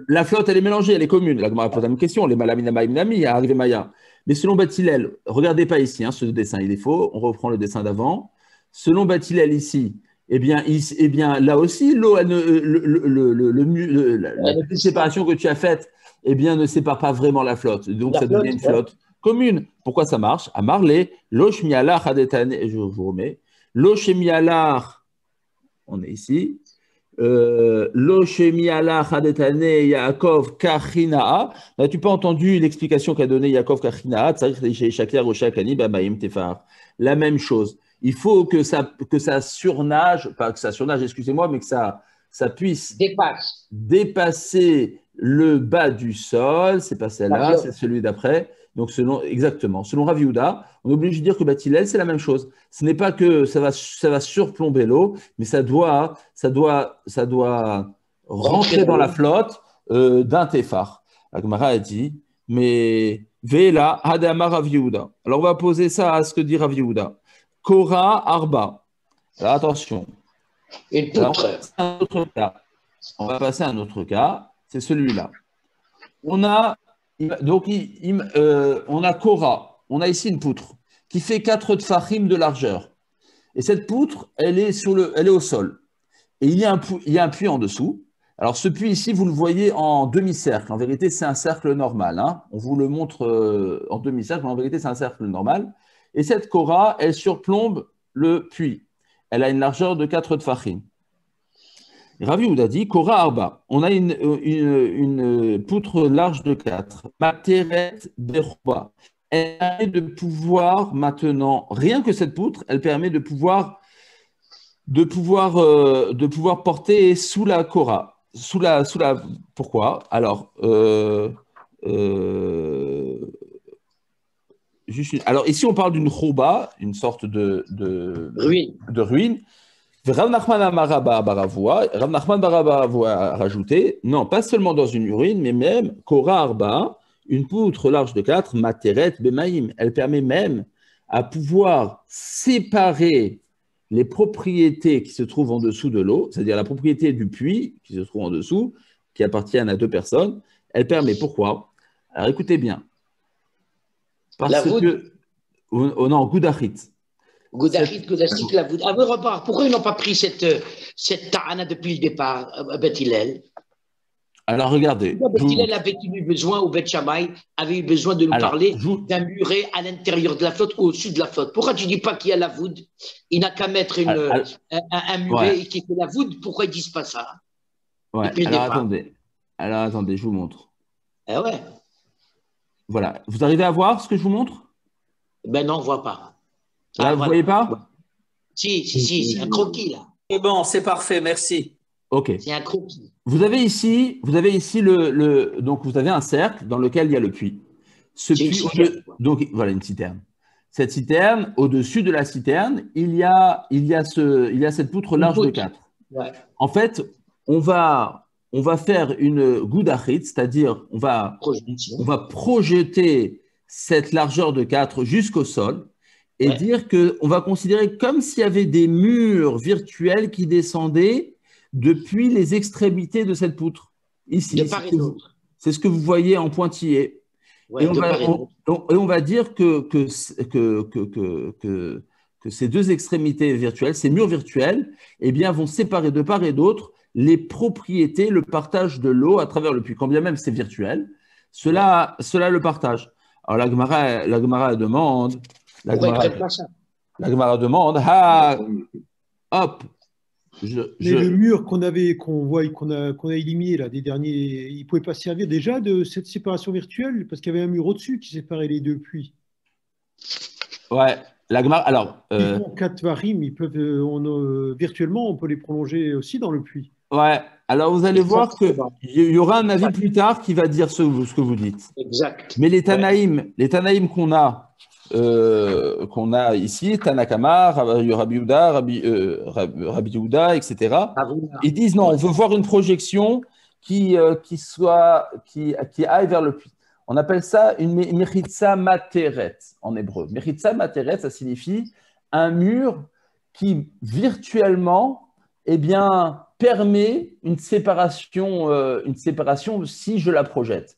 la flotte, elle est mélangée, elle est commune. Là, on va poser une question, les malaminami, arrivé Maya. Mais selon Beth Hillel, regardez pas ici, ce dessin, il est faux, on reprend le dessin d'avant. Selon Beth Hillel ici, eh bien, là aussi, l'eau, la séparation que tu as faite, eh bien, ne sépare pas vraiment la flotte. Donc, ça devient une flotte commune. Pourquoi ça marche? À Marley, Losh mialach adetane, je vous remets. Losh mialach, on est ici. Losh mialach adetane Yaakov kachinaa. N'as-tu pas entendu l'explication qu'a donnée Yaakov kachinaa? La même chose. Il faut que ça surnage, pas que ça surnage, excusez-moi, mais que ça puisse dépasser le bas du sol. C'est pas celle-là, c'est celui d'après. Donc, selon Rav Yehuda, on est obligé de dire que Beth Hillel, c'est la même chose. Ce n'est pas que ça va surplomber l'eau, mais ça doit rentrer dans la flotte d'un téphar. La Gemara a dit, mais Vela Hadama Rav Yehuda. Alors, on va poser ça à ce que dit Rav Yehuda. Kora Arba. Alors, attention. Une poutre. On va passer à un autre cas. C'est celui-là. On a Kora. On a ici une poutre qui fait 4 tfachim de largeur. Et cette poutre, elle est au sol. Et il y a un puits en dessous. Alors, ce puits ici, vous le voyez en demi-cercle. En vérité, c'est un cercle normal. On vous le montre en demi-cercle, mais en vérité, c'est un cercle normal. Et cette Kora, elle surplombe le puits. Elle a une largeur de 4 tfachim. Rav Yehuda dit, Kora Arba, on a une poutre large de 4. Materet Berba. Elle permet de pouvoir maintenant, rien que cette poutre, elle permet de pouvoir porter sous la Kora. Pourquoi? Alors, alors ici, on parle d'une chouba, une sorte de ruine. Rav Nachman Baravoua a rajouté, non, pas seulement dans une ruine, mais même Kora Arba, Une poutre large de 4, materet bemaïm, elle permet même à pouvoir séparer les propriétés qui se trouvent en dessous de l'eau, c'est-à-dire la propriété du puits qui se trouve en dessous, qui appartiennent à deux personnes. Elle permet, pourquoi? Alors écoutez bien. Parce que, oh non, Goudachit. Goudachit, la voûte. Ah, pourquoi ils n'ont pas pris cette ta'ana depuis le départ, Beth Hillel? Alors regardez. Beth Hillel avait eu besoin, ou Beth Shammai avait eu besoin de nous parler d'un muret à l'intérieur de la flotte ou au-dessus de la flotte. Pourquoi tu ne dis pas qu'il y a la voûte? Il n'a qu'à mettre un muret qui fait la voûte. Pourquoi ils ne disent pas ça? Ouais. Alors attendez, je vous montre. Ah ouais. Voilà. Vous arrivez à voir ce que je vous montre? Ben non, on ne voit pas. Là, vous ne voyez pas? Si, c'est un croquis là. C'est bon, c'est parfait, merci. Ok. C'est un croquis. Vous avez ici donc vous avez un cercle dans lequel il y a le puits. Ce puits, donc voilà une citerne. Cette citerne, au-dessus de la citerne, il y a cette poutre large de 4. Ouais. En fait, on va faire une goudachit, c'est-à-dire on va projeter cette largeur de 4 jusqu'au sol et dire qu'on va considérer comme s'il y avait des murs virtuels qui descendaient depuis les extrémités de cette poutre. Ici, c'est ce que vous voyez en pointillé. Ouais, et on va dire que ces deux extrémités virtuelles, ces murs virtuels, eh bien, vont séparer de part et d'autre les propriétés, le partage de l'eau à travers le puits. Quand bien même c'est virtuel, cela le partage. Alors la Gemara demande, la Gemara demande, hop. Mais le mur qu'on a éliminé là, des derniers, il ne pouvait pas servir déjà de cette séparation virtuelle parce qu'il y avait un mur au-dessus qui séparait les deux puits. Ouais, la Gemara. Alors, ils font 4 varim, ils peuvent virtuellement, on peut les prolonger aussi dans le puits. Ouais. Alors vous allez voir qu'il y aura un avis plus tard qui va dire ce que vous dites. Exact. Mais les Tanaïm qu'on a ici, Tanakama, Rabbi Yehuda, etc. Ils disent non, on veut voir une projection qui aille vers le puits. On appelle ça une mechitza materet en hébreu. Mechitza materet, ça signifie un mur qui virtuellement, eh bien, permet une séparation si je la projette.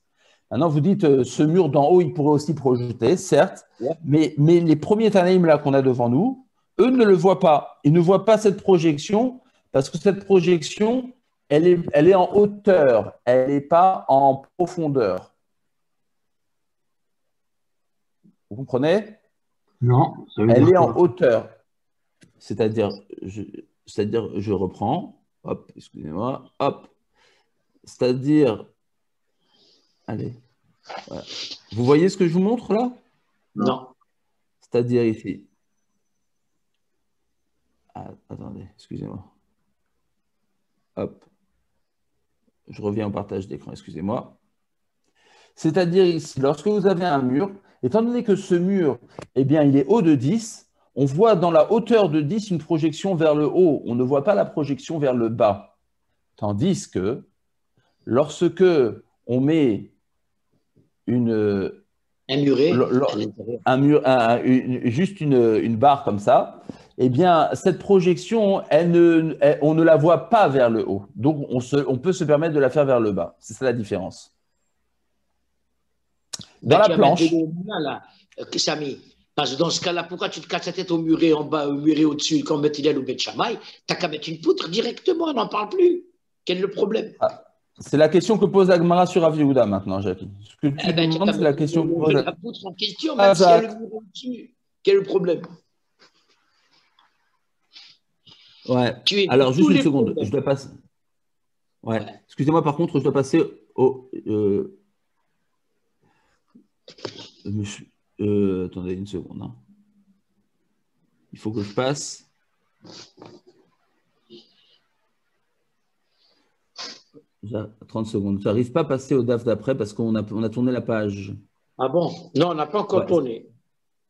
Maintenant, vous dites, ce mur d'en haut, il pourrait aussi projeter, certes, mais les premiers Tanaïm là qu'on a devant nous, eux ne le voient pas. Ils ne voient pas cette projection parce que cette projection, elle est en hauteur, elle n'est pas en profondeur. Vous comprenez? Non. Elle est en hauteur. C'est-à-dire, je reprends, hop, excusez-moi, hop. C'est-à-dire, allez. Voilà. Vous voyez ce que je vous montre là? Non. C'est-à-dire ici. Ah, attendez, excusez-moi. Hop. Je reviens au partage d'écran, excusez-moi. C'est-à-dire ici, lorsque vous avez un mur, étant donné que ce mur, eh bien, il est haut de 10, on voit dans la hauteur de 10 une projection vers le haut. On ne voit pas la projection vers le bas. Tandis que lorsque on met un muret, juste une barre comme ça, eh bien, cette projection, on ne la voit pas vers le haut. Donc, on peut se permettre de la faire vers le bas. C'est ça la différence. Dans la planche. Samy, parce que dans ce cas-là, pourquoi tu te casses la tête au muret en bas, au muret au-dessus, comme Beth Hillel ou Beth Shammai? T'as qu'à mettre une poutre directement, on n'en parle plus. Quel est le problème? C'est la question que pose la Gemara sur Rav Yehuda maintenant, Jackie. Ce que tu demandes, c'est la question que pose la poutre en question, même s'il y a le muret au-dessus. Quel est le problème? Ouais. Alors, juste une seconde. Je dois passer. Ouais. Excusez-moi, par contre, je dois passer au. Attendez une seconde. Hein. Il faut que je passe. Déjà, 30 secondes. Je n'arrive pas à passer au DAF d'après parce qu'on a tourné la page. Ah bon? Non, on n'a pas encore tourné.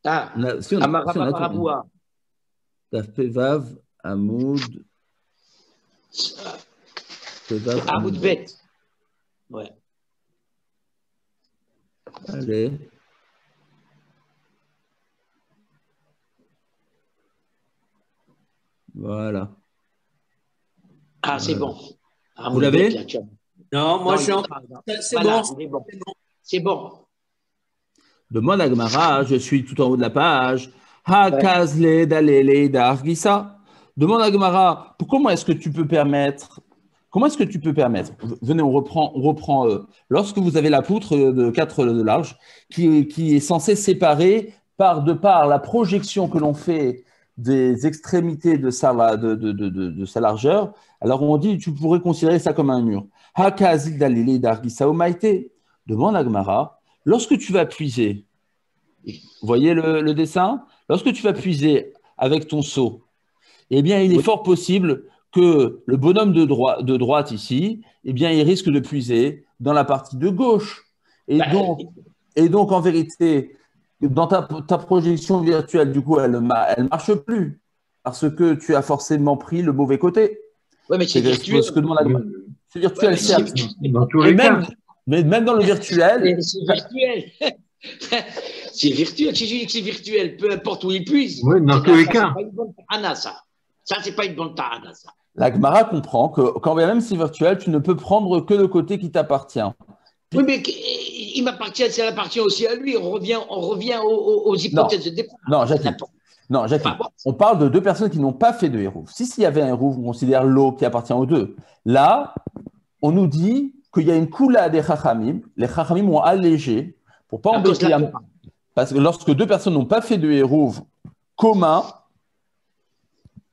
Ah, Amaraboua. DAF Pevav, Amoud. Amoud Bet. Ouais. Allez. Voilà. Ah, c'est bon. Ah, vous l'avez? Non, moi j'ai encore. C'est voilà, bon. C'est bon. Demande à Gemara, je suis tout en haut de la page. Ha-kazle dalele dargisa. Demande à Gemara, comment est-ce que tu peux permettre? Comment est-ce que tu peux permettre? Venez, on reprend lorsque vous avez la poutre de 4 de large qui est censée séparer de par la projection que l'on fait des extrémités de sa largeur, alors on dit tu pourrais considérer ça comme un mur. Ha-kazle dalele dargisa omaite. Demande à Gemara, lorsque tu vas puiser, vous voyez le dessin? Lorsque tu vas puiser avec ton seau, eh bien, il est fort possible que le bonhomme de droite ici, eh bien, il risque de puiser dans la partie de gauche. Et donc en vérité, dans ta projection virtuelle, du coup, elle ne marche plus parce que tu as forcément pris le mauvais côté. Oui, mais c'est virtuel. C'est virtuel, certes. Dans tous les cas. Mais même dans le virtuel. C'est virtuel. C'est virtuel. Si je dis que c'est virtuel, peu importe où il puise. Oui, dans tous les cas. C'est pas une bonne tahana, ça. Ça, c'est pas une bonne tahana, ça. La Gemara comprend que quand bien même c'est virtuel, tu ne peux prendre que le côté qui t'appartient. Oui, mais il m'appartient, ça appartient aussi à lui. On revient aux hypothèses de départ. Non, Jackie. On parle de deux personnes qui n'ont pas fait de hérouv. S'il y avait un hérouv, on considère l'eau qui appartient aux deux. Là, on nous dit qu'il y a une koula des chachamim. Les chachamim ont allégé pour pas embêter parce que lorsque deux personnes n'ont pas fait de hérouv commun,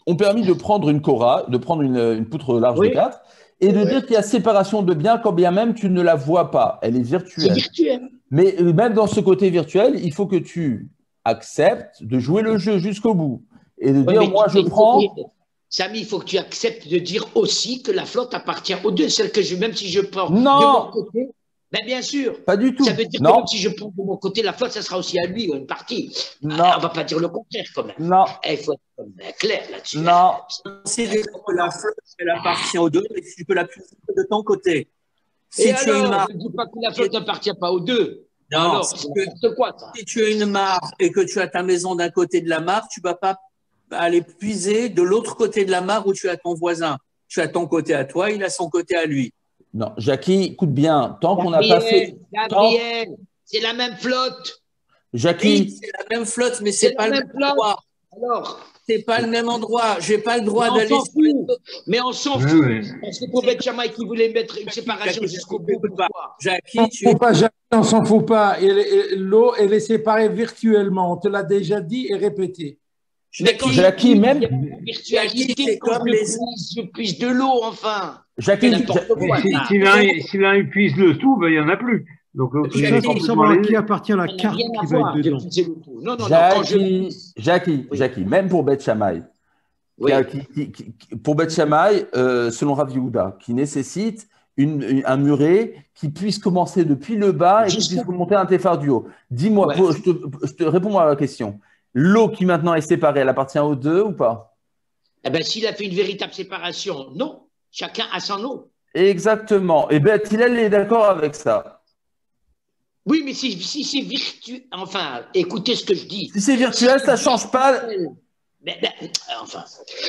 ont permis de prendre une kora, de prendre une poutre large de 4 et de dire qu'il y a séparation de biens quand bien même tu ne la vois pas. Elle est virtuelle. C'est virtuel. Mais même dans ce côté virtuel, il faut que tu acceptes de jouer le jeu jusqu'au bout et de dire moi je prends. Samy, il faut que tu acceptes de dire aussi que la flotte appartient aux deux. Celle que même si je prends de mon côté. Ben bien sûr. Pas du tout. Ça veut dire que même si je prends de mon côté la flotte, ça sera aussi à lui, une partie. Non. On ne va pas dire le contraire quand même. Non. Il faut être clair là-dessus. Non. C'est que la flotte, elle appartient aux deux et tu peux la puiser de ton côté. Si tu as une mare, ne dis pas que la flotte n'appartient pas aux deux. Non, alors, c'est quoi ça? Si tu as une mare et que tu as ta maison d'un côté de la mare, tu ne vas pas aller puiser de l'autre côté de la mare où tu as ton voisin. Tu as ton côté à toi, il a son côté à lui. Non, Jackie, écoute bien, tant qu'on n'a pas fait… Gabriel, c'est la même flotte. Jackie… Oui, c'est la même flotte, mais c'est pas le même endroit. Alors, c'est pas le même endroit. J'ai pas le droit d'aller sur les… Mais on s'en fout. Parce que pour Beth Shammai qui voulait mettre une séparation jusqu'au bout. Jackie, on s'en fout pas. L'eau, elle est séparée virtuellement. On te l'a déjà dit et répété. Jackie, même… Virtualité, comme je puise de l'eau, enfin. Jackie, si l'un épuise le tout, ben, il n'y en a plus. Donc, il faut savoir à qui appartient la carte qui va être dedans. Jackie, même pour Beth Shammai, pour Beth Shammai, selon Rav Yehuda, qui nécessite un muret qui puisse commencer depuis le bas et qui puisse remonter un téphar du haut. Dis-moi, je te réponds à la question. L'eau qui maintenant est séparée, elle appartient aux deux ou pas? Eh bien, s'il a fait une véritable séparation, non. Chacun a son eau. Exactement. Et Beth Hillel est d'accord avec ça. Oui, mais si c'est virtuel, enfin, écoutez ce que je dis. Si c'est virtuel, ça ne change pas. Enfin,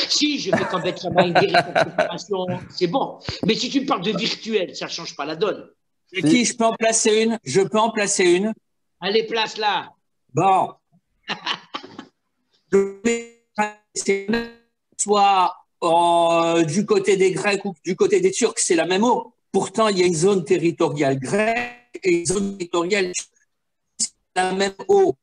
si je fais comme Beth Shammai une véritable séparation, c'est bon. Mais si tu me parles de virtuel, ça ne change pas la donne. Et qui je peux en placer une? Je peux en placer une. Allez, place-la. Bon. Soit du côté des Grecs ou du côté des Turcs, c'est la même eau. Pourtant, il y a une zone territoriale grecque et une zone territoriale turque. C'est la même eau.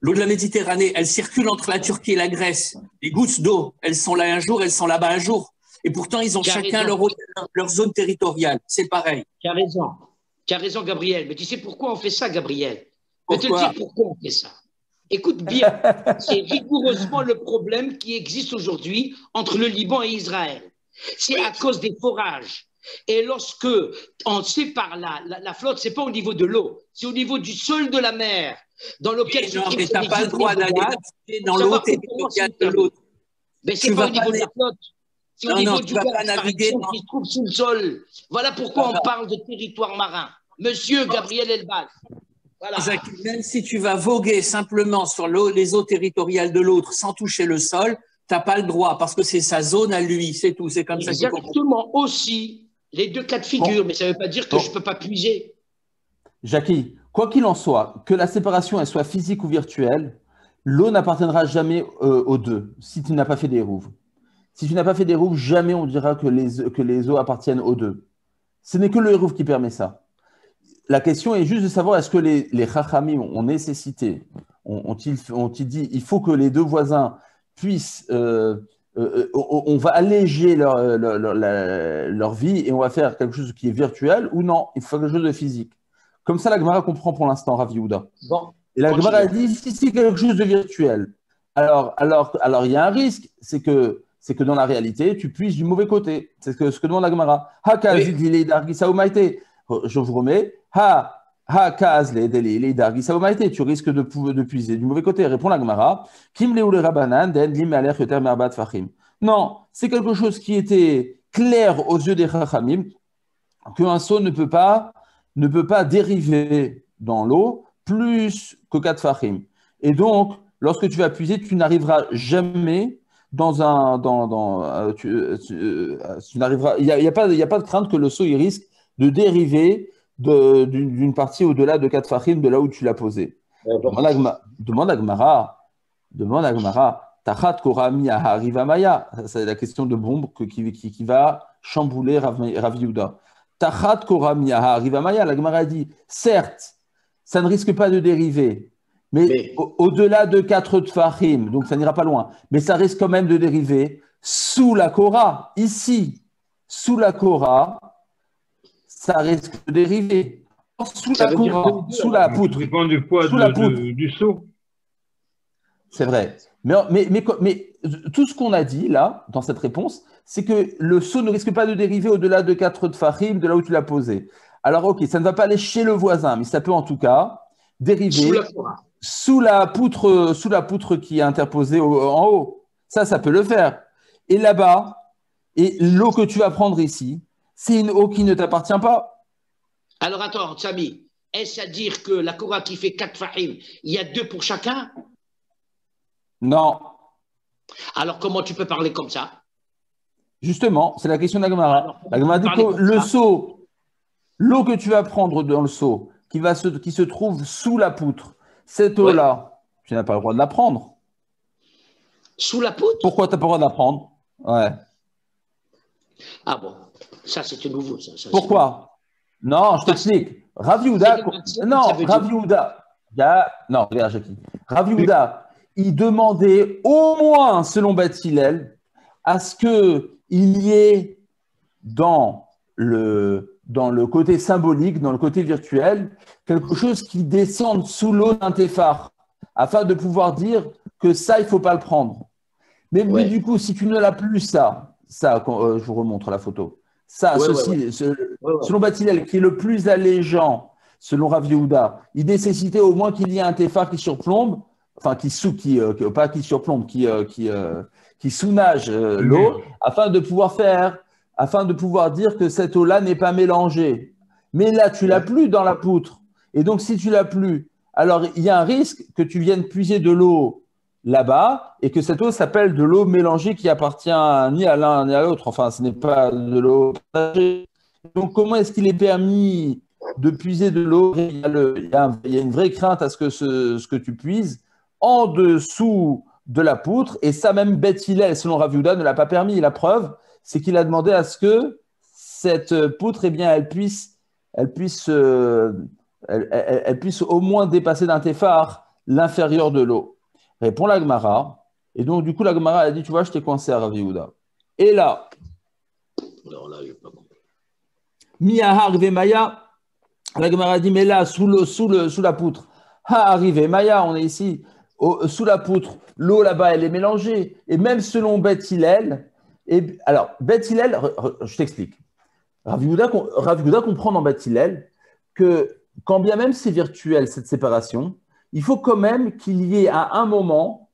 L'eau de la Méditerranée, elle circule entre la Turquie et la Grèce. Les gouttes d'eau, elles sont là un jour, elles sont là-bas un jour. Et pourtant, ils ont chacun leur zone territoriale. C'est pareil. Tu as raison, Gabriel. Mais tu sais pourquoi on fait ça, Gabriel? Je vais te dire pourquoi on fait ça. Écoute bien, c'est rigoureusement le problème qui existe aujourd'hui entre le Liban et Israël. C'est à cause des forages. Et lorsque on sépare la flotte, ce n'est pas au niveau de l'eau, c'est au niveau du sol de la mer, dans lequel… Non, mais tu n'as pas le droit d'aller dans l'eau territoriale de l'autre. Mais ce n'est pas au niveau de la flotte. C'est au niveau du gaz, par exemple, qui se trouve sous le sol. Voilà pourquoi on parle de territoire marin. Monsieur Gabriel Elbaz. Voilà. Même si tu vas voguer simplement sur les eaux territoriales de l'autre sans toucher le sol, tu n'as pas le droit parce que c'est sa zone à lui, c'est tout. C'est comme ça. Exactement, aussi, les deux cas de figure, mais ça ne veut pas dire que je ne peux pas puiser. Jackie, quoi qu'il en soit, que la séparation elle soit physique ou virtuelle, l'eau n'appartiendra jamais aux deux si tu n'as pas fait des rouves. Si tu n'as pas fait des rouves, jamais on dira que les eaux appartiennent aux deux. Ce n'est que le hérouve qui permet ça. La question est juste de savoir est-ce que les chachamim ont nécessité, ont-ils dit il faut que les deux voisins puissent, on va alléger leur vie et on va faire quelque chose qui est virtuel ou non, il faut faire quelque chose de physique. Comme ça, la Gemara comprend pour l'instant, Rav Yehuda. Bon, et la Gemara a dit si c'est quelque chose de virtuel, alors il y a un risque, c'est que dans la réalité, tu puisses du mauvais côté. C'est ce que demande la Gemara. Je vous remets. Tu risques de puiser du mauvais côté. Répond la Gemara. Non, c'est quelque chose qui était clair aux yeux des Chachamim, qu'un seau ne peut pas dériver dans l'eau plus que 4 fachim. Et donc, lorsque tu vas puiser, tu n'arriveras jamais il n'y a pas de crainte que le seau il risque de dériver d'une partie au-delà de 4 fachim de là où tu l'as posé. Demande à Gemara, Tachat Korami Ahariva Maya. C'est la question de bombe qui va chambouler Rav Yehuda. Tachat Korami Ahariva Maya. La Gemara dit, certes, ça ne risque pas de dériver. Mais au-delà de 4 tfachim, donc ça n'ira pas loin, mais ça risque quand même de dériver sous la Korah. Ici, sous la Korah, ça risque de dériver. Sous la Korah, sous la poutre. Ça dépend du poids du seau. C'est vrai. Mais tout ce qu'on a dit là, dans cette réponse, c'est que le seau ne risque pas de dériver au-delà de 4 tfachim, de là où tu l'as posé. Alors, ok, ça ne va pas aller chez le voisin, mais ça peut en tout cas dériver sous la poutre qui est interposée en haut. Ça peut le faire. Et là-bas, et l'eau que tu vas prendre ici, c'est une eau qui ne t'appartient pas. Alors attends, Samy, est-ce à dire que la Korah qui fait 4 fahim, il y a 2 pour chacun? Non. Alors comment tu peux parler comme ça? Justement, c'est la question de la Gemara. La Gemara dit que le seau, l'eau que tu vas prendre dans le seau, qui se trouve sous la poutre, cette eau-là, tu n'as pas le droit de la prendre. Sous la poutre? Pourquoi tu n'as pas le droit de la prendre? Ouais. Ah bon, ça c'est nouveau. Ça, pourquoi? Non, je t'explique. Rav Yehuda, non, regarde, Jackie. Rav Yehuda, il demandait au moins, selon Beth Hillel, à ce qu'il y ait dans le côté symbolique, dans le côté virtuel, quelque chose qui descende sous l'eau d'un téphar, afin de pouvoir dire que ça, il ne faut pas le prendre. Mais du coup, si tu ne l'as plus, ça je vous remontre la photo. Selon Beth Hillel, qui est le plus allégeant, selon Rav Yehuda, il nécessitait au moins qu'il y ait un téphar qui surplombe, enfin qui sous-nage l'eau, afin de pouvoir dire que cette eau-là n'est pas mélangée. Mais là, tu l'as plus dans la poutre. Et donc, si tu l'as plus, alors il y a un risque que tu viennes puiser de l'eau là-bas et que cette eau s'appelle de l'eau mélangée qui appartient ni à l'un ni à l'autre. Enfin, ce n'est pas de l'eau partagée. Donc, comment est-ce qu'il est permis de puiser de l'eau? Il y a une vraie crainte à ce que ce que tu puises en dessous de la poutre. Et ça, même Beth Hillel, selon Rav Yehuda, ne l'a pas permis. La preuve, c'est qu'il a demandé à ce que cette poutre, eh bien, elle puisse au moins dépasser d'un téphar l'inférieur de l'eau. Répond la Gemara. Et donc, du coup, la Gemara a dit, tu vois, je t'ai coincé à Rav Yehuda. Et là, Miyahar Vemaya, la Gemara a dit, mais là, sous la poutre, arrivé Maya, on est ici, sous la poutre, l'eau là-bas, elle est mélangée. Et même selon Beth Hillel, alors, Beth Hillel, je t'explique. Rav Yehuda comprend dans Beth Hillel que quand bien même c'est virtuel, cette séparation, il faut quand même qu'il y ait à un moment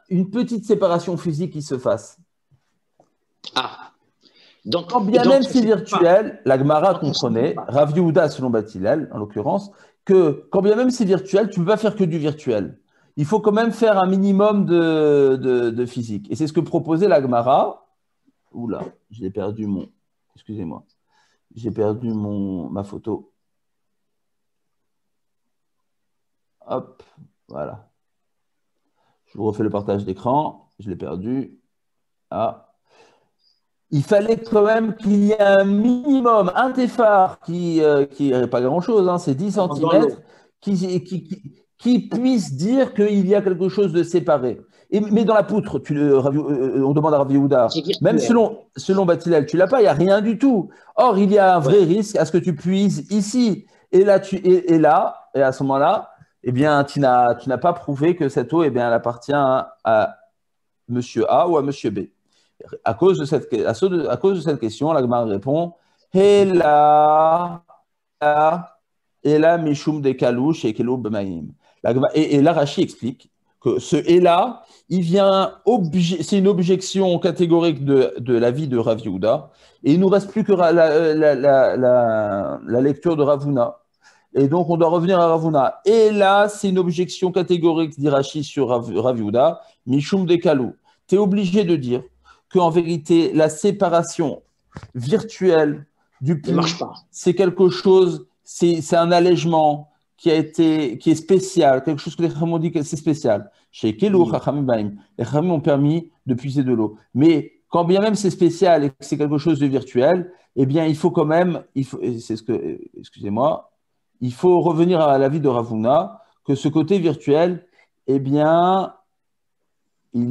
une petite séparation physique qui se fasse. Ah, Donc, quand bien même c'est virtuel, la Gemara comprenait, Rav Yehuda selon Beth Hillel, en l'occurrence, que quand bien même c'est virtuel, tu ne peux pas faire que du virtuel. Il faut quand même faire un minimum de physique. Et c'est ce que proposait la Gemara. Oula, j'ai perdu mon. Excusez-moi. J'ai perdu ma photo. Hop, voilà. Je vous refais le partage d'écran. Je l'ai perdu. Ah. Il fallait quand même qu'il y ait un minimum, un téphare qui n'est pas grand-chose, hein, c'est 10 cm, qui puisse dire qu'il y a quelque chose de séparé. Mais dans la poutre, on demande à Rav Yehuda, même selon Beth Hillel, tu ne l'as pas, il n'y a rien du tout. Or, il y a un vrai risque à ce que tu puisses ici. Et là, et à ce moment-là, eh bien, tu n'as pas prouvé que cette eau, eh bien, elle appartient à monsieur A ou à monsieur B. À cause de cette question, la Gemara répond Hela Mishum de Kalouch et Kelou Bemaim. Et là, Rashi explique que ce Hela, c'est une objection catégorique de l'avis de Rav Yehuda, et il ne nous reste plus que la lecture de Rav Huna. Et donc, on doit revenir à Rav Huna. Et là, c'est une objection catégorique, dit Rashi sur Rav Yehuda, Mishum de Kalou. Tu es obligé de dire qu'en vérité, la séparation virtuelle du puits, c'est quelque chose, c'est un allègement qui est spécial, quelque chose que les Chachamim ont dit que c'est spécial. Chez Kelou, les Chachamim ont permis de puiser de l'eau. Mais quand bien même c'est spécial et que c'est quelque chose de virtuel, eh bien, il faut quand même, excusez-moi, il faut revenir à l'avis de Rav Huna, que ce côté virtuel, eh bien, et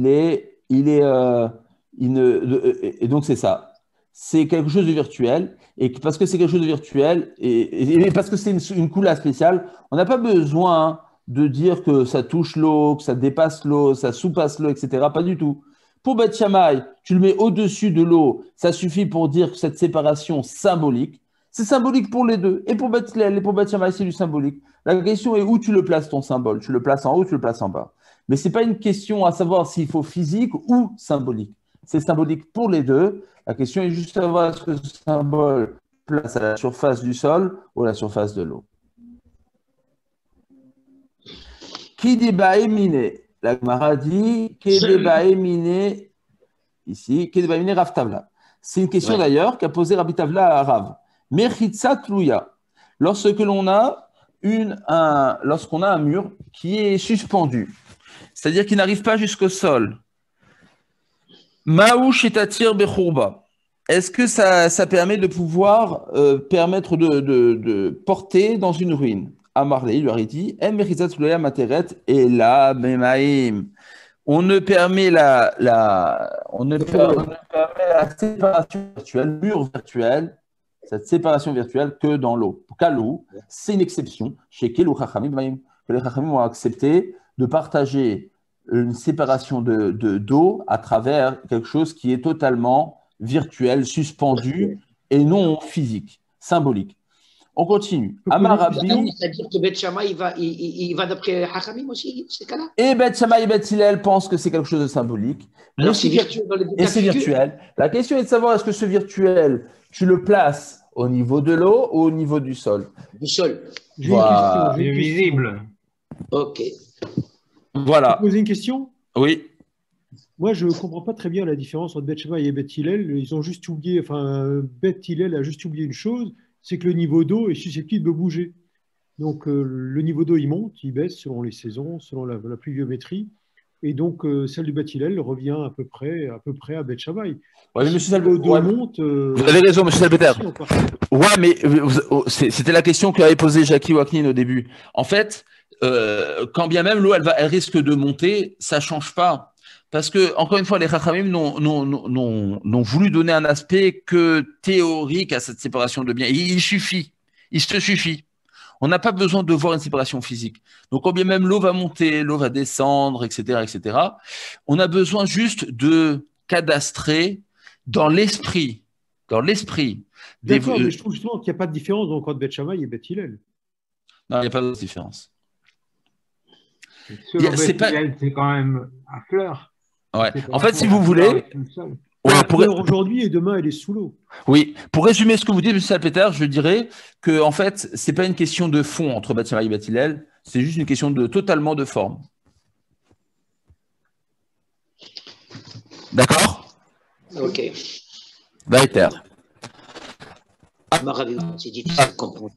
donc c'est ça. C'est quelque chose de virtuel, et parce que c'est quelque chose de virtuel, et parce que c'est une coula spéciale, on n'a pas besoin de dire que ça touche l'eau, que ça dépasse l'eau, ça sous-passe l'eau, etc. Pas du tout. Pour Beth Shammai, tu le mets au-dessus de l'eau, ça suffit pour dire que cette séparation symbolique, c'est symbolique pour les deux. Et pour Beth Hillel et pour Beth Shammai, c'est du symbolique. La question est où tu le places ton symbole. Tu le places en haut, tu le places en bas. Mais ce n'est pas une question à savoir s'il faut physique ou symbolique. C'est symbolique pour les deux. La question est juste de savoir est-ce que ce symbole place à la surface du sol ou à la surface de l'eau. Qui débat éminé? La Gemara dit qui débat éminé ici, qui débat éminé Rav Tavla. C'est une question d'ailleurs qu'a posée Rabbi Tavla à Rav. Mechitsa tlouya. Lorsqu'on a un mur qui est suspendu, c'est-à-dire qu'il n'arrive pas jusqu'au sol. Maouch et Tatir Bechurba. Est-ce que ça permet de pouvoir permettre de porter dans une ruine? Amarlé, il lui a dit et la Memaim. On ne permet la séparation virtuelle, mur virtuel, cette séparation virtuelle que dans l'eau. Kalou, c'est une exception chez Kelou Chachamim, que les Chachamim ont accepté de partager une séparation d'eau à travers quelque chose qui est totalement virtuel, suspendu et non physique, symbolique. On continue. Amarabi. C'est-à-dire que Beth Shammai, il va d'après Hachamim aussi, ces cas-là? Et Beth Shammai et Beth Hillel pensent que c'est quelque chose de symbolique. Alors c'est virtuel dans les deux cas. Et c'est virtuel. La question est de savoir est-ce que ce virtuel, tu le places au niveau de l'eau ou au niveau du sol? Du sol. Voilà. C'est visible. Ok. Voilà. Je peux poser une question? Oui. Moi, je ne comprends pas très bien la différence entre Beth Shammai et Beth Hillel. Ils ont juste oublié, Beth Hillel a juste oublié une chose, c'est que le niveau d'eau est susceptible de bouger. Donc, le niveau d'eau, il monte, il baisse selon les saisons, selon la pluviométrie. Et donc, celle du Beth Hillel revient à peu près à Beth Shammai. Ouais, si le niveau d'eau monte… vous avez raison, monsieur Salbeter. Ouais, mais c'était la question qu'avait posée Jackie Waknin au début. En fait, quand bien même l'eau, elle risque de monter, ça ne change pas. Parce que, encore une fois, les Chachamim n'ont voulu donner un aspect que théorique à cette séparation de biens. Il se suffit. On n'a pas besoin de voir une séparation physique. Donc, quand bien même l'eau va monter, l'eau va descendre, etc., on a besoin juste de cadastrer dans l'esprit. D'accord, mais je trouve justement qu'il n'y a pas de différence entre Beth Shammai et Beth Hillel. Non, il n'y a pas de différence. Selon Beth Hillel, c'est quand même à fleur. Ouais. En fait, si vous voulez, Ouais, aujourd'hui et demain, elle est sous l'eau. Oui, pour résumer ce que vous dites, M. Salpeter, je dirais que en fait, ce n'est pas une question de fond entre Beth Shammai et Beth Hillel, c'est juste une question totalement de forme. D'accord? Ok. Vaïter. C'est difficile de comprendre.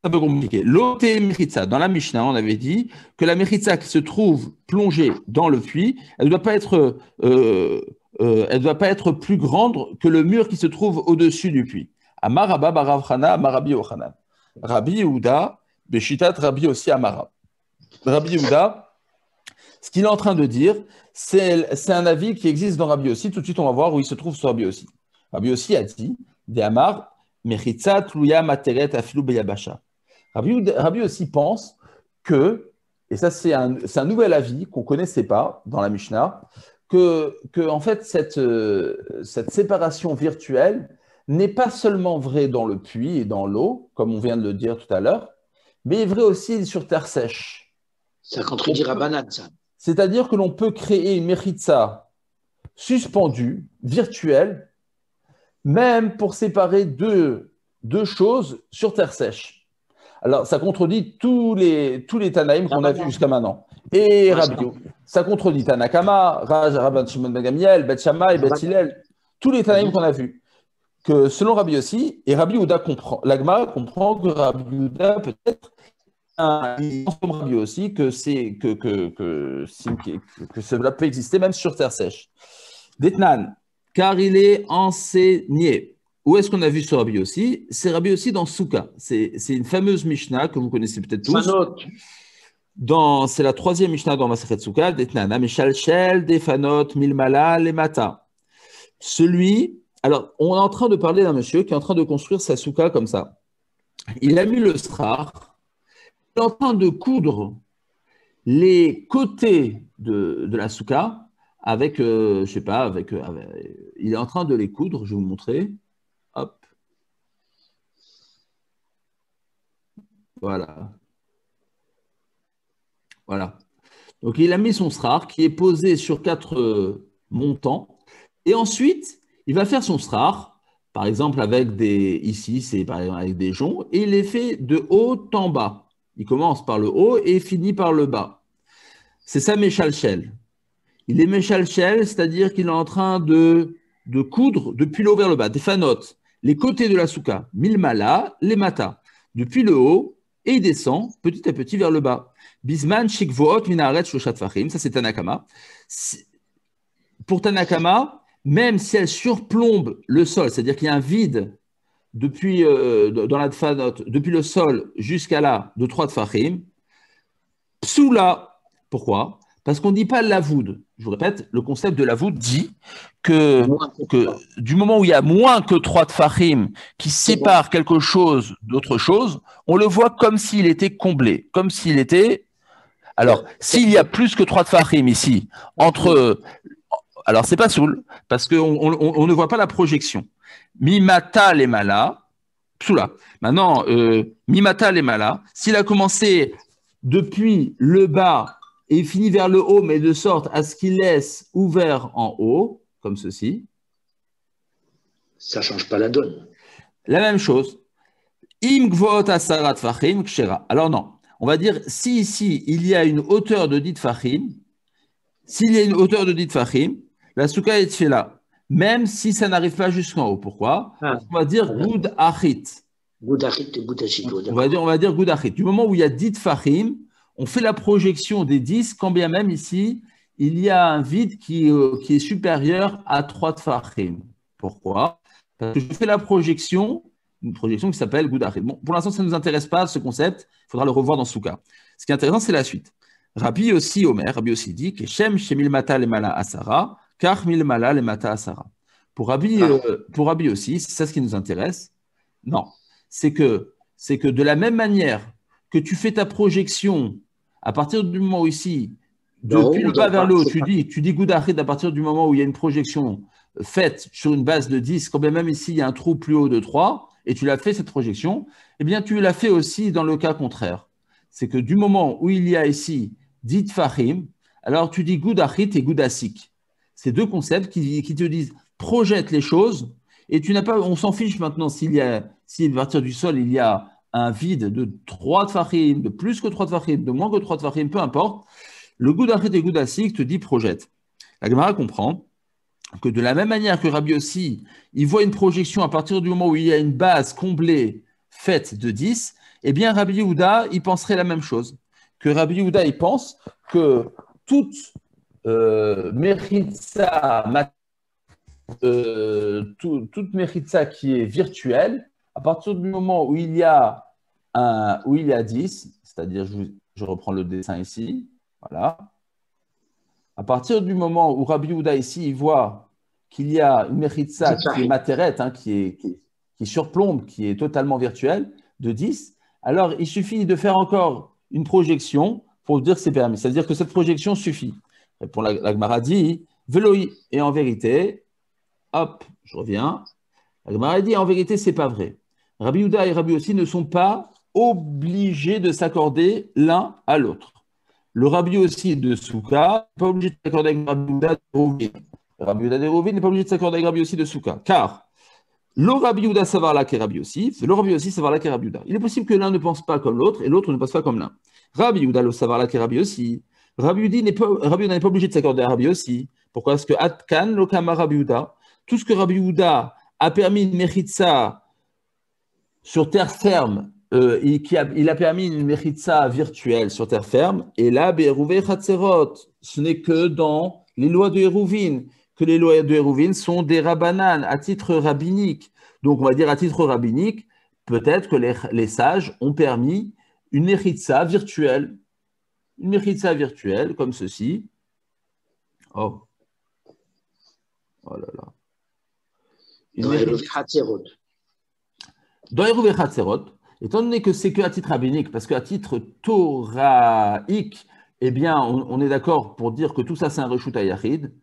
Un peu compliqué. L'Oté Mechitza, dans la Mishnah, on avait dit que la Mechitza qui se trouve plongée dans le puits, elle ne doit pas être plus grande que le mur qui se trouve au-dessus du puits. Amar Rabba bar Rav Chana, Amar Rabbi Yochanan. Rabbi Yehuda, Beshitat Rabbi aussi Amara. Rabbi Yehuda, ce qu'il est en train de dire, c'est un avis qui existe dans Rabbi Yossi. Tout de suite, on va voir où il se trouve sur Rabbi Yossi. Rabbi Yossi a dit, De Amar, Mechitza tluya materet afilu beyabasha. Rabbi Yossi pense que, et ça c'est un nouvel avis qu'on ne connaissait pas dans la Mishnah, que en fait cette séparation virtuelle n'est pas seulement vraie dans le puits et dans l'eau, comme on vient de le dire tout à l'heure, mais est vraie aussi sur terre sèche. Ça contredit Rabbanan, ça. C'est-à-dire que l'on peut créer une mechitza suspendue, virtuelle, même pour séparer deux choses sur terre sèche. Alors, ça contredit tous les Tanaïm qu'on a vus jusqu'à maintenant. Et Rabbi, ça contredit Tanakama, Rabban Shimon ben Gamliel, Beth Shammai, Beth Hillel, tous les Tanaïm qu'on a vus. Que selon Rabbi Yossi, et Rabbi Yehuda comprend, l'Agma comprend que Rabbi Yehuda peut-être comme Rabbi Yossi que cela peut exister même sur terre sèche. Detnan, car il est enseigné. Où est-ce qu'on a vu sur Rabbi Yossi? C'est Rabbi Yossi dans Souka. C'est une fameuse Mishnah que vous connaissez peut-être tous. C'est la troisième Mishnah dans Masechet Souka. Detnan, Ameshalshel, Defanot, Milmala, Lemata. Alors, on est en train de parler d'un monsieur qui est en train de construire sa Souka comme ça. Il a mis le strar. Il est en train de coudre les côtés de la Souka avec, il est en train de les coudre. Je vais vous montrer. Hop. Voilà. Donc, il a mis son strar qui est posé sur 4 montants. Et ensuite, il va faire son strar, par exemple avec avec des joncs, et il les fait de haut en bas. Il commence par le haut et finit par le bas. C'est ça Meshalshel. Il est Meshalshel, c'est-à-dire qu'il est en train de coudre depuis le haut vers le bas. Des fanotes, les côtés de la souka, milmala, les mata, depuis le haut, et il descend petit à petit vers le bas. Bisman, shikvoot, minaret, shoshat fachim, ça c'est Tanakama. Pour Tanakama, même si elle surplombe le sol, c'est-à-dire qu'il y a un vide depuis, dans la tfanote, depuis le sol jusqu'à là, de 3 tfachim, psoula. Pourquoi? Parce qu'on ne dit pas lavoud. Je vous répète, le concept de lavoud dit que du moment où il y a moins que 3 tfachim qui séparent quelque chose d'autre chose, on le voit comme s'il était comblé, comme s'il était... Alors, s'il y a plus que 3 tfachim ici, alors, c'est pas soul, parce qu'on ne voit pas la projection. Mimata lemala, psoula. Maintenant, mimata lemala, s'il a commencé depuis le bas et finit vers le haut, mais de sorte à ce qu'il laisse ouvert en haut, comme ceci. Ça ne change pas la donne. La même chose. Im gvot asarat fachim kshera. Alors non, on va dire si ici il y a une hauteur de 10 fachim, la souka est tfela, même si ça n'arrive pas jusqu'en haut. Pourquoi? On va dire goud achit. Goud achit et goud achit. On va dire goud achit. Du moment où il y a 10 fachim, on fait la projection des 10, quand bien même ici, il y a un vide qui est supérieur à 3 tfachim. Pourquoi? Parce que je fais la projection, une projection qui s'appelle Goudachid. Bon, pour l'instant, ça ne nous intéresse pas, ce concept. Il faudra le revoir dans Souka. Ce qui est intéressant, c'est la suite. Rabbi aussi dit que Shem Shemil Mata le Mala Asara, Kach Mil Mala le Mata Asara. Pour Rabbi aussi, c'est ça ce qui nous intéresse. Non, c'est que de la même manière que tu fais ta projection à partir du moment où ici, depuis le bas vers le haut, tu dis Goudachid à partir du moment où il y a une projection faite sur une base de 10, quand bien même ici il y a un trou plus haut de 3, et tu l'as fait cette projection, eh bien tu l'as fait aussi dans le cas contraire. C'est que du moment où il y a ici 10 tfachim, alors tu dis Goudachit et Goudasik. C'est deux concepts qui te disent projette les choses et tu n'as pas, on s'en fiche maintenant si à partir du sol il y a un vide de 3 tfachim, de plus que 3 tfachim, de moins que 3 tfachim, peu importe. Le goût d'Achet et le goût d'Asik te dit projette. La Gemara comprend que de la même manière que Rabbi Yossi, il voit une projection à partir du moment où il y a une base comblée faite de 10, eh bien Rabbi Yehuda, il penserait la même chose. Que Rabbi Yehuda, il pense que toute méritza qui est virtuelle, à partir du moment où il y a 10, c'est-à-dire, je reprends le dessin ici, voilà. À partir du moment où Rabbi Yehuda ici, il voit qu'il y a une méritza qui est matérette, hein, qui surplombe, qui est totalement virtuelle, de 10, alors il suffit de faire encore une projection pour dire que c'est permis. C'est-à-dire que cette projection suffit. Pour la Gemara dit, Veloi, et en vérité, hop, je reviens. La Gemara dit, en vérité, c'est pas vrai. Rabbi Yehuda et Rabbi Yossi ne sont pas obligés de s'accorder l'un à l'autre. Le Rabbi Yossi de Souka n'est pas obligé de s'accorder avec Rabbi Yehuda de Rovin. Rabbi Yehuda de Rovin n'est pas obligé de s'accorder avec Rabbi Yossi de Souka. Car le Rabbi Yehuda savarla qu'est Rabbi Yossi, le Rabbi Yossi savarla qu'est Rabbi Yehuda. Il est possible que l'un ne pense pas comme l'autre et l'autre ne pense pas comme l'un. Rabbi Yehuda le savarla qu'est Rabbi Yossi. Rabbi Yehuda n'est pas obligé de s'accorder à Rabbi Yossi. Pourquoi? Parce que Atkan lo kama Rabbi Yehuda, tout ce que Rabbi Yehuda a permis une méritza sur terre ferme, il a permis une méritza virtuelle sur terre ferme, et là, Be'eruvé Chatzerot, ce n'est que dans les lois de Hérouvin, que les lois de Hérouvin sont des rabbanan, à titre rabbinique. Donc, on va dire à titre rabbinique, peut-être que les sages ont permis une méritza virtuelle. Une méritza virtuelle, comme ceci. Oh. Oh là là. Dans Hérouvé Chatzerot. Dans Hérouvé Chatzerot, étant donné que c'est qu'à titre rabbinique, parce qu'à titre toraïque, eh bien, on est d'accord pour dire que tout ça, c'est un reshut hayachid,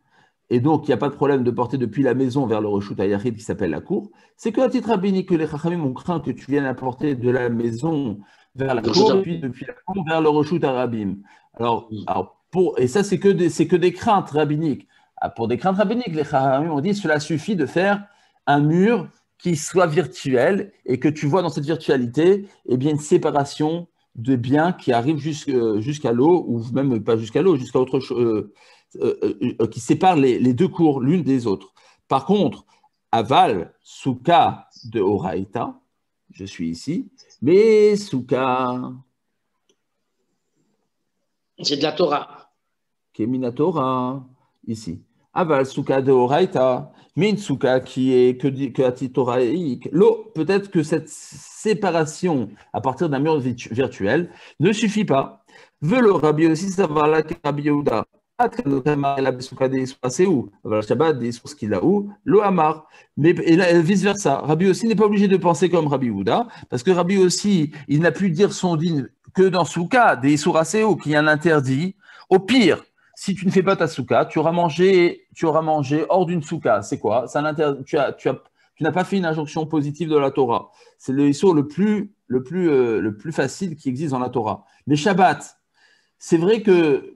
et donc il n'y a pas de problème de porter depuis la maison vers le reshut hayachid qui s'appelle la cour. C'est qu'à titre rabbinique que les chachamim ont craint que tu viennes apporter de la maison vers la cour, puis depuis la cour vers le reshut harabim. Et ça, c'est que des craintes rabbiniques. Pour des craintes rabbiniques, les chachamim ont dit cela suffit de faire un mur qui soit virtuel et que tu vois dans cette virtualité eh bien, une séparation de biens qui arrive jusqu'à l'eau, ou même pas jusqu'à l'eau, jusqu'à autre chose, qui sépare les deux cours l'une des autres. Par contre, aval, souka de Horaïta, je suis ici, mais souka. C'est de la Torah. Kemina Torah, ici. Aval, souka de Horaïta, mais une souka qui est que à titre toraïque. L'eau, peut-être que cette séparation à partir d'un mur virtuel ne suffit pas. Veut le Rabbi aussi savoir là que Rabbi Yehuda. C'est où? Shabbat, des sources qu'il a où? Lo Amar. Mais vice versa. Rabbi aussi n'est pas obligé de penser comme Rabbi Yehuda, parce que Rabbi aussi, il n'a pu dire son din que dans Souka, des Souraseu, qui est un interdit. Au pire, si tu ne fais pas ta souka, tu auras mangé hors d'une souka. C'est quoi? Tu n'as pas fait une injonction positive de la Torah. C'est le issur le plus facile qui existe dans la Torah. Mais Shabbat, c'est vrai que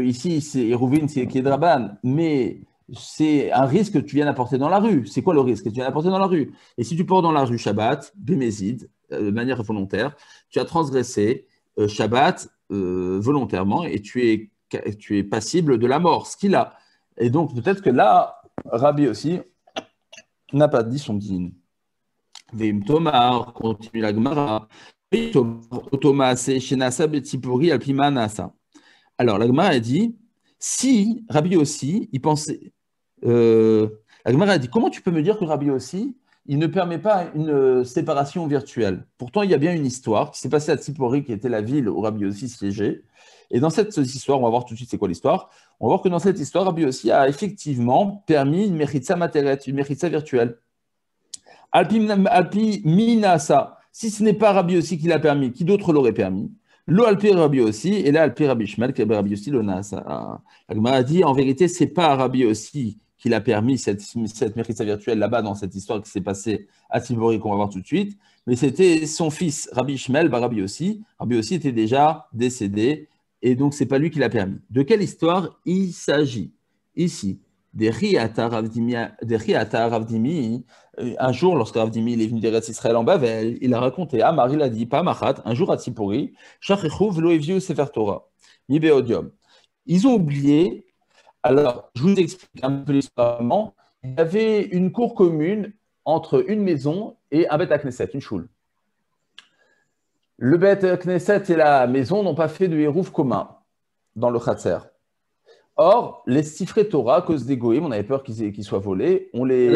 ici, c'est Hérouvin, c'est qui est Draban, mais c'est un risque que tu viens d'apporter dans la rue. C'est quoi le risque que tu viens d'apporter dans la rue? Et si tu portes dans la rue Shabbat, Bémézid, de manière volontaire, tu as transgressé Shabbat volontairement et tu es passible de la mort, ce qu'il a. Et donc, peut-être que là, Rabbi aussi n'a pas dit son din. Veim Tomar, continue la Gemara. Alors, la Gemara a dit, si Rabbi aussi, il pensait. La Gemara a dit, comment tu peux me dire que Rabbi aussi, il ne permet pas une séparation virtuelle? Pourtant, il y a bien une histoire qui s'est passée à Tzipori, qui était la ville où Rabbi aussi siégeait. Et dans cette histoire, on va voir tout de suite c'est quoi l'histoire. On va voir que dans cette histoire, Rabbi aussi a effectivement permis une méritza materet, une méritza virtuelle. Alpi minasa. Si ce n'est pas Rabbi aussi qui l'a permis, qui d'autre l'aurait permis? Lo alpi Rabbi aussi, et là alpi Rabbi Shmuel, qui Rabbi aussi le nasa. Agma a dit en vérité, c'est pas Rabbi aussi qui l'a permis cette méritza virtuelle là-bas dans cette histoire qui s'est passée à Tzipori qu'on va voir tout de suite, mais c'était son fils Rabbi Shmuel, Rabbi aussi. Rabbi aussi était déjà décédé. Et donc, ce n'est pas lui qui l'a permis. De quelle histoire il s'agit? Ici, des Riata Ravdimi, un jour, lorsque Ravdimi est venu d'Eretz Israël en Bavel, il a raconté, Amar, il a dit, pas Machat, un jour à Tzipori, Shachechu velo eviu Sefer Torah, mi beodium. Ils ont oublié, alors je vous explique un peu l'histoire. Il y avait une cour commune entre une maison et un Bet Knesset, une choule. Le Bet Knesset et la maison n'ont pas fait de hérouf commun dans le Khatser. Or, les Sifrei Torah, à cause des goïms, on avait peur qu'ils soient volés, on les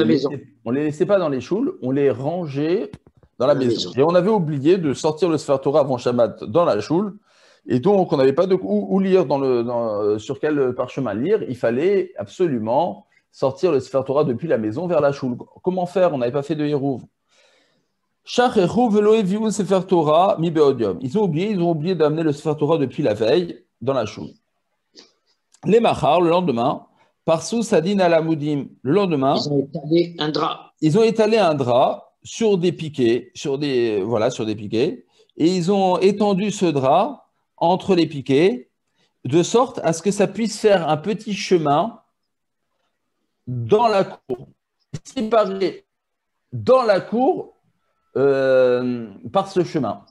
laissait pas dans les choules, on les rangeait dans la maison. Et on avait oublié de sortir le Sefer Torah avant Shabbat dans la choule, et donc on n'avait pas de où lire sur quel parchemin lire. Il fallait absolument sortir le Sefer Torah depuis la maison vers la choule. Comment faire? On n'avait pas fait de hérouv. Ils ont oublié d'amener le Sefer Torah depuis la veille dans la choule. Les machar, le lendemain, Parsou Sadin Alamoudim, le lendemain, ils ont étalé un drap sur des piquets, sur des piquets, et ils ont étendu ce drap entre les piquets, de sorte à ce que ça puisse faire un petit chemin dans la cour, séparé dans la cour par ce chemin.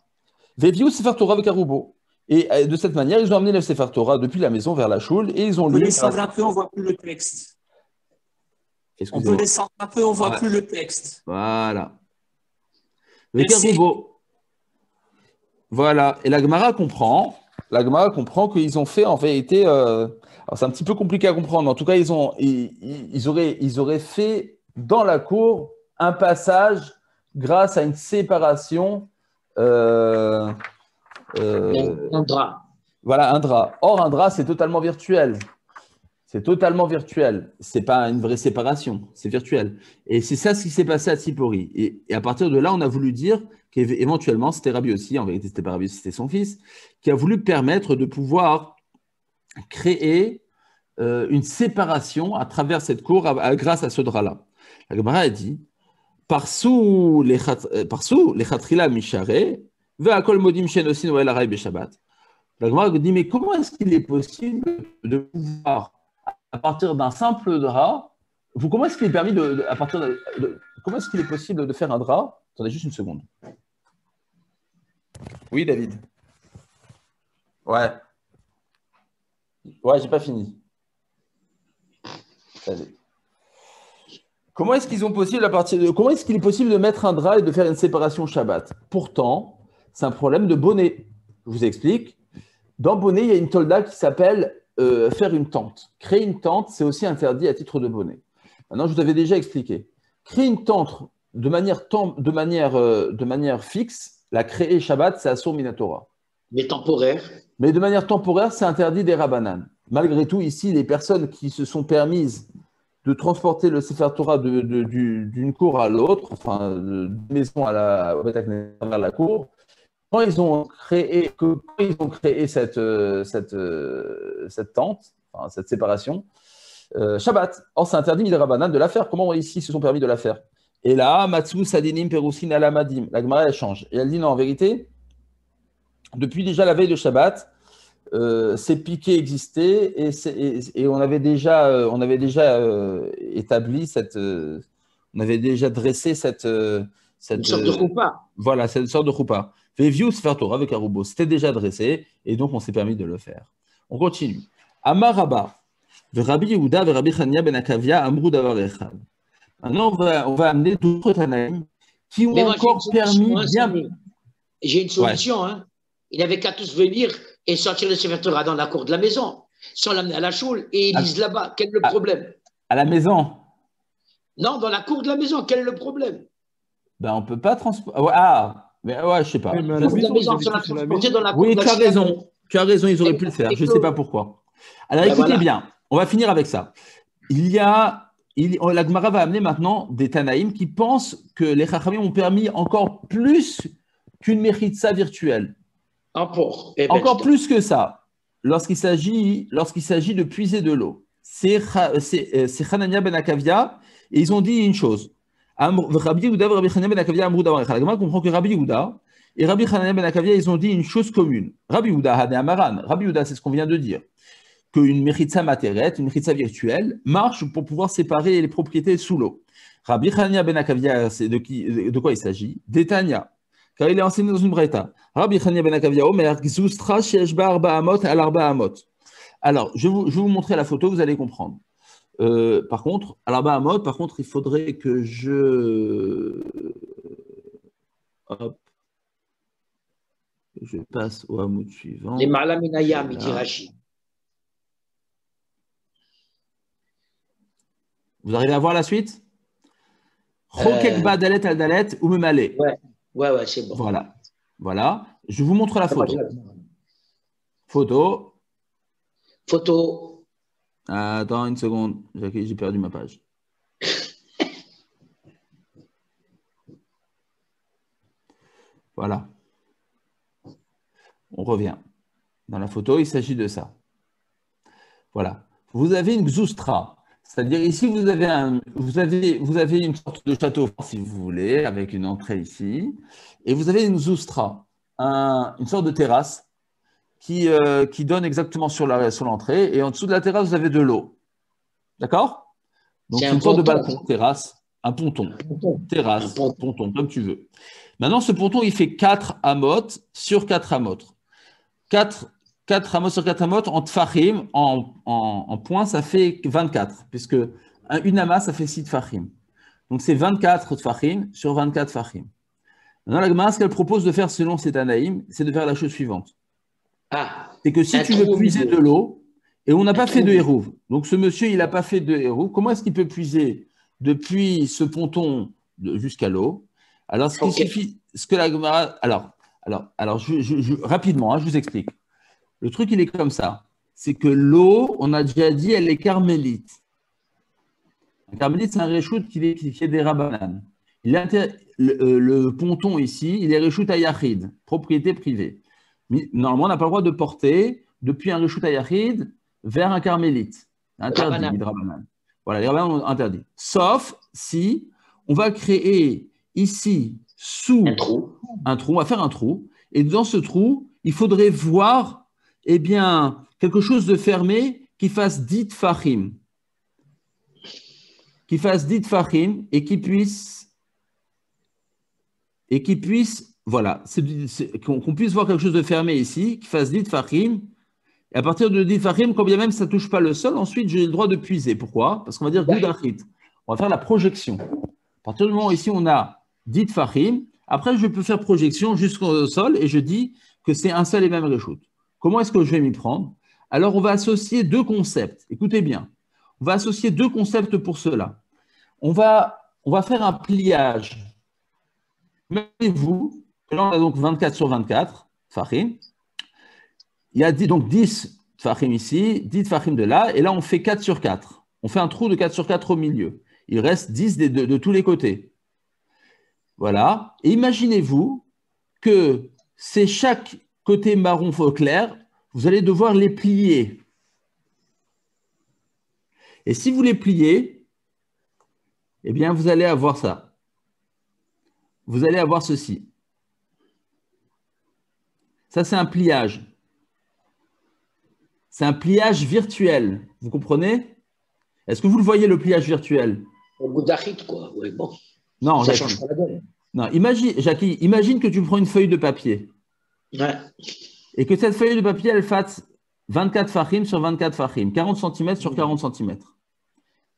Veviou Sefer Torah avec Arubo. Et de cette manière, ils ont amené le Sefer Torah depuis la maison vers la choule et ils ont lu. On peut descendre un peu, on ne voit plus le texte. On peut descendre un peu, on ne voit plus le texte. Voilà. Avec Arubo. Voilà. Et la Gemara comprend qu'ils ont fait en vérité. Alors c'est un petit peu compliqué à comprendre, mais en tout cas, ils auraient fait dans la cour un passage grâce à une séparation. Un drap. Voilà, un drap. Or, un drap, c'est totalement virtuel. C'est totalement virtuel. Ce n'est pas une vraie séparation, c'est virtuel. Et c'est ça ce qui s'est passé à Tzipori. Et à partir de là, on a voulu dire qu'éventuellement, c'était Rabbi aussi, en vérité, c'était pas Rabbi, c'était son fils, qui a voulu permettre de pouvoir créer une séparation à travers cette cour grâce à ce drap-là. La Gemara a dit Parsou les chatrila mishare. La Gemara dit, mais comment est-ce qu'il est possible de pouvoir, à partir d'un simple drap, comment est-ce qu'il est permis comment est-ce qu'il est possible de faire un drap? Attendez juste une seconde. Oui, David. Ouais, j'ai pas fini. Allez. Comment est-ce qu'il est possible de mettre un drap et de faire une séparation Shabbat? Pourtant, c'est un problème de bonnet. Je vous explique. Dans bonnet, il y a une tolda qui s'appelle faire une tente. Créer une tente, c'est aussi interdit à titre de bonnet. Maintenant, je vous avais déjà expliqué. Créer une tente de manière fixe, la créer Shabbat, c'est Asur Minatora. Mais temporaire. Mais de manière temporaire, c'est interdit des Rabbanan. Malgré tout, ici, les personnes qui se sont permises de transporter le Sefer Torah d'une cour à l'autre, enfin, d'une maison vers la cour, quand ils ont créé cette tente, enfin, cette séparation, Shabbat. Or, c'est interdit midrabanan de la faire. Comment ici ils se sont permis de la faire? Et là, Matsu Sadinim Perusin Alamadim. La Gemara, elle change. Et elle dit non, en vérité, depuis déjà la veille de Shabbat, ces piquets existaient et on avait déjà établi on avait déjà dressé cette une sorte de choupa. Voilà, c'est une sorte de choupa. Veviu Sefer Torah avec Arubo, c'était déjà dressé et donc on s'est permis de le faire. On continue. Amar Rabba, Rabbi Yehuda, Rabbi Chania ben Akavia, Amrou davar echad. Maintenant, on va amener d'autres Tanaïm qui ont encore permis bien. J'ai une solution. Ouais. Il n'avait qu'à tous venir et sortir le Sefer Torah dans la cour de la maison, sans l'amener à la choule et ils lisent là-bas. Quel est le problème? À la maison? Non, dans la cour de la maison. Quel est le problème? Ben, on ne peut pas transporter. Mais ouais, je sais pas. Oui, tu as raison. Tu as raison, ils auraient pu le faire. Je ne sais pas pourquoi. Alors, écoutez bien, on va finir avec ça. La Gemara va amener maintenant des Tanaïm qui pensent que les Chachamim ont permis encore plus qu'une méritza virtuelle. Encore plus que ça. Lorsqu'il s'agit de puiser de l'eau. C'est Hanania ben Akavia et ils ont dit une chose. Rabbi Yehuda et Rabbi Hanania ben Akavia amrou davar echad. La Gemara comprend que Rabbi Yehuda et Rabbi Hanania ben Akavia, ils ont dit une chose commune. Rabbi Yehuda, Hane Amaran. Rabbi Yehuda, c'est ce qu'on vient de dire. qu'une Mechitza materet, une Mechitza virtuelle, marche pour pouvoir séparer les propriétés sous l'eau. Rabbi Chania ben Akavia, c'est de quoi il s'agit? D'Etania, car il est enseigné dans une Braïta. Rabbi Chania ben Akavia, Omer, Gzustra, Sheshba, Arba Amot, Al Arba Amot. Alors, je vais vous montrer la photo, vous allez comprendre. Par contre, Al Arba Amot, par contre, il faudrait que hop, je passe au hamoud suivant. Les Malaminayam, il dit Rashi. Vous arrivez à voir la suite? Chokek ba dalet al dalet ou memale. Ouais, c'est bon. Voilà. Je vous montre la photo. Photo. Attends une seconde, j'ai perdu ma page. Voilà. On revient. Dans la photo, il s'agit de ça. Voilà. Vous avez une Gzustra. C'est-à-dire ici, vous avez une sorte de château, si vous voulez, avec une entrée ici. Et vous avez une Gzustra, une sorte de terrasse qui donne exactement sur l'entrée. Et en dessous de la terrasse, vous avez de l'eau. D'accord? Donc, c'est une sorte de balcon, terrasse, un ponton. Terrasse, ponton, comme tu veux. Maintenant, ce ponton, il fait 4 amotes sur 4 amotes. 4 amotes sur 4 amotes en tfachim, en points, ça fait 24, puisque une amas, ça fait 6 tfachim. Donc, c'est 24 tfachim sur 24 tfachim. Maintenant, la Gemara, ce qu'elle propose de faire selon cet anaïm, c'est de faire la chose suivante. C'est que si tu veux puiser de l'eau, et on n'a pas fait de hérouve, donc ce monsieur, il n'a pas fait de hérouve, comment est-ce qu'il peut puiser depuis ce ponton jusqu'à l'eau? Alors, ce qui suffit, ce que la Gemara. Alors, rapidement, je vous explique. Le truc, il est comme ça. C'est que l'eau, on a déjà dit, elle est carmélite. Un carmélite, c'est un réchoute qui est des rabbanan. Le ponton ici, il est réchoute à yachid, propriété privée. Mais, normalement, on n'a pas le droit de porter depuis un réchoute à yachid vers un carmélite. Interdit, rabbanan. Voilà, les rabbanan ont interdit. Sauf si on va créer ici, sous un trou, on va faire un trou, et dans ce trou, il faudrait voir quelque chose de fermé qui fasse 10 tfachim. Qui fasse 10 tfachim et qui puisse, voilà, qu'on puisse voir quelque chose de fermé ici, qui fasse 10 tfachim, et à partir de 10 tfachim, quand bien même ça ne touche pas le sol, ensuite j'ai le droit de puiser. Pourquoi? Parce qu'on va dire Goudachit. On va faire la projection. À partir du moment où ici on a 10 tfachim, après je peux faire projection jusqu'au sol et je dis que c'est un seul et même réchoute. Comment est-ce que je vais m'y prendre? Alors, on va associer deux concepts. Écoutez bien. On va associer deux concepts pour cela. On va faire un pliage. Imaginez-vous que là, on a donc 24 sur 24 tfachim. Il y a donc 10 tfachim ici, 10 tfachim de là, et là, on fait 4 sur 4. On fait un trou de 4 sur 4 au milieu. Il reste 10 de tous les côtés. Voilà. Et imaginez-vous que c'est chaque côté marron clair, vous allez devoir les plier. Et si vous les pliez, eh bien, vous allez avoir ça. Vous allez avoir ceci. Ça, c'est un pliage. C'est un pliage virtuel. Vous comprenez? Est-ce que vous le voyez, le pliage virtuel? Au bout d'Achit, quoi. Oui, bon. Non, ça change pas la donne. Non, Jackie, imagine que tu prends une feuille de papier. Ouais. Et que cette feuille de papier, elle fasse 24 fachim sur 24 fachim, 40 cm sur 40 cm.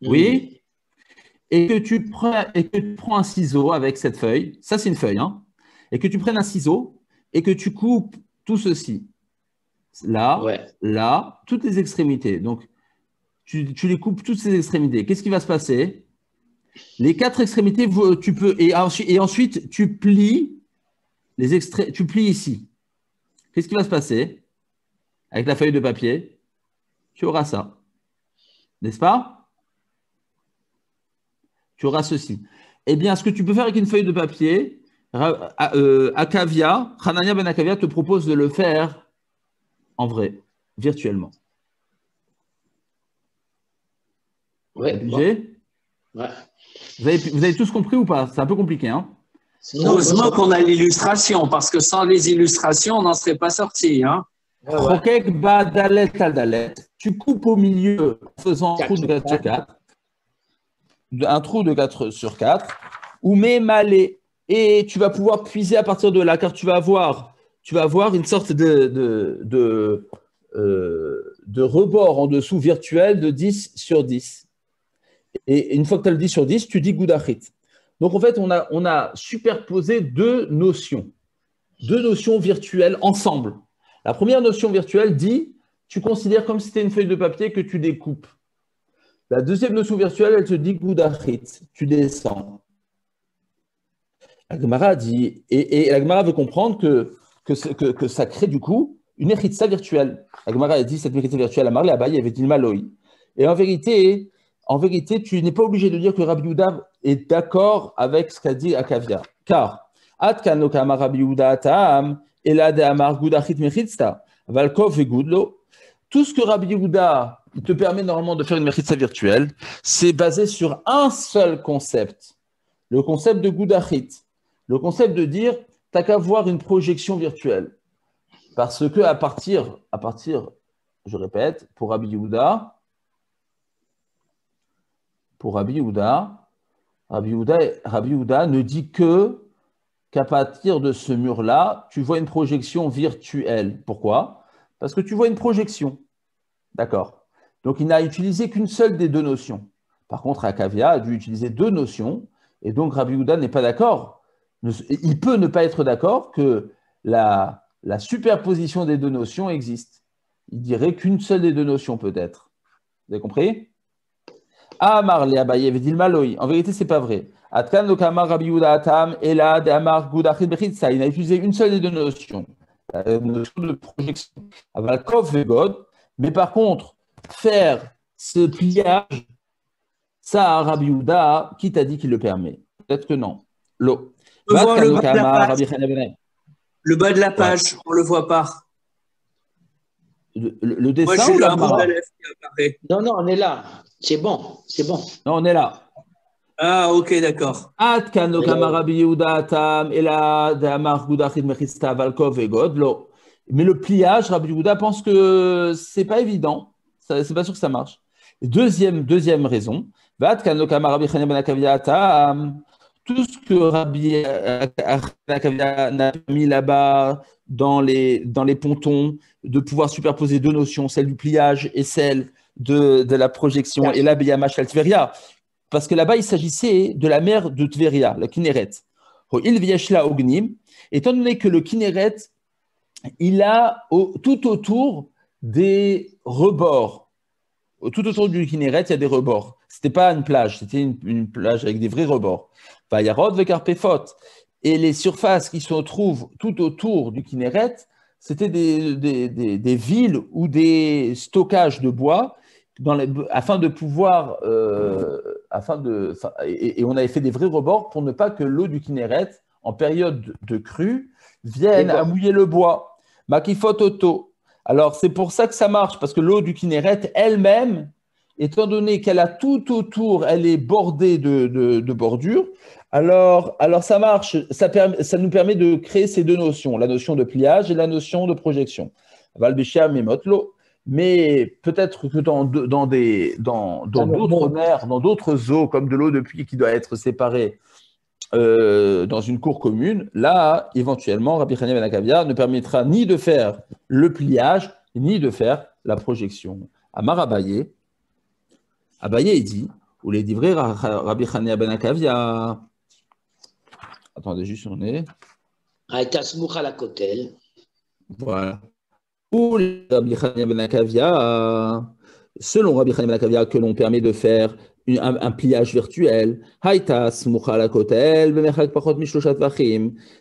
Oui. Et que tu prends un ciseau avec cette feuille, ça c'est une feuille, hein, et que tu prennes un ciseau et que tu coupes tout ceci. Là, là, toutes les extrémités. Donc, tu les coupes toutes ces extrémités. Qu'est-ce qui va se passer? Les 4 extrémités, tu peux, et ensuite, tu plies tu plies ici. Qu'est-ce qui va se passer avec la feuille de papier? Tu auras ça. N'est-ce pas? Tu auras ceci. Eh bien, ce que tu peux faire avec une feuille de papier, Akavia, Hanania ben Akavia te propose de le faire en vrai, virtuellement. Ouais. Obligé? Ouais. Vous avez tous compris ou pas? C'est un peu compliqué, hein? Heureusement qu'on a l'illustration, parce que sans les illustrations, on n'en serait pas sorti. Hein? Chokek ba dalet al dalet. tu coupes au milieu en faisant un trou de 4 sur 4, un trou de 4 sur 4, ou mets malé, et tu vas pouvoir puiser à partir de là, car tu vas avoir une sorte de rebord en dessous virtuel de 10 sur 10. Et une fois que tu as le 10 sur 10, tu dis Goudachit. Donc en fait, on a superposé deux notions virtuelles ensemble. La première notion virtuelle dit, tu considères comme si c'était une feuille de papier que tu découpes. La deuxième notion virtuelle, elle te dit Goudachit, tu descends. La Gemara dit, et la Gemara veut comprendre que ça crée du coup une échitsa virtuelle. La Gemara a dit cette échitsa virtuelle à Marley Abaye avait dit Maloi. Et en vérité, tu n'es pas obligé de dire que Rabbi Yehuda est d'accord avec ce qu'a dit Akavia. Car, Atkan lo kama Rabbi Yehuda ta'am, ela de amar gudachit mechitsta, valkov et gudlo. Tout ce que Rabbi Yehuda te permet normalement de faire une mechitsa virtuelle, c'est basé sur un seul concept. Le concept de gudachit. Le concept de dire, t'as qu'à voir une projection virtuelle. Parce que à partir, je répète, pour Rabbi Yehuda ne dit qu'à partir de ce mur-là, tu vois une projection virtuelle. Pourquoi? Parce que tu vois une projection. D'accord. Donc, il n'a utilisé qu'une seule des deux notions. Par contre, Akavia a dû utiliser deux notions, et donc Rabbi Yehuda n'est pas d'accord. Il peut ne pas être d'accord que la superposition des deux notions existe. Il dirait qu'une seule des deux notions peut-être. Vous avez compris? Amar le Abaye avait dit le Maloi. En vérité, c'est pas vrai. Atkan lo kamar Rabbi Yehuda atam ela de amar gudachit bechitsa. Il a utilisé une seule des deux notions, la notion de projection. Avalkov vegod. Mais par contre, faire ce pliage, ça, Rabbi Yehuda, qui t'a dit qu'il le permet? Peut-être que non. L'eau. Le bas de la page, ouais. On ne le voit pas. Le dessin. Moi, j'ai le Amoud Aleph qui apparaît. Non, on est là. C'est bon. Non, on est là. Ah, ok, d'accord. Atkan lo kama Rabbi Yehuda atam ela de amar gudachit mechitsta valkov vegod lo. Mais le pliage, Rabbi Yehuda pense que c'est pas évident. C'est pas sûr que ça marche. Deuxième raison. Atkan lo kama Rabbi Chanina ben Akavia atam. Tout ce que Rabbi Akavia n'a mis là-bas dans les pontons, de pouvoir superposer deux notions, celle du pliage et celle de la projection, et là, Beyamash al Tveria, parce que là-bas, il s'agissait de la mer de Tveria, la Kinneret. Il vieshla ognim, étant donné que le Kinneret, il a tout autour des rebords. Tout autour du Kinneret, il y a des rebords. Ce n'était pas une plage, c'était une plage avec des vrais rebords. Vayarod vekarpefot. Et les surfaces qui se trouvent tout autour du Kinneret, c'était des villes ou des stockages de bois afin de pouvoir, et on avait fait des vrais rebords pour ne pas que l'eau du Kinneret, en période de crue, vienne à mouiller le bois. Makifot Oto. Alors, c'est pour ça que ça marche, parce que l'eau du Kinneret elle-même, étant donné qu'elle a tout autour, elle est bordée de bordures, alors ça marche, ça nous permet de créer ces deux notions, la notion de pliage et la notion de projection. Mais peut-être que dans d'autres mers, dans d'autres eaux, comme de l'eau de pluie qui doit être séparée dans une cour commune, là, éventuellement, Rabbi Chanina ben Akavia ne permettra ni de faire le pliage, ni de faire la projection. Amar Abaye, il dit, ou les livrés Rabbi Chanina ben Akavia. Attendez, juste on est. à la kotel. Voilà. Ou Rabbi Chanina ben Akavia, selon Rabbi Chanina ben Akavia, que l'on permet de faire un pliage virtuel.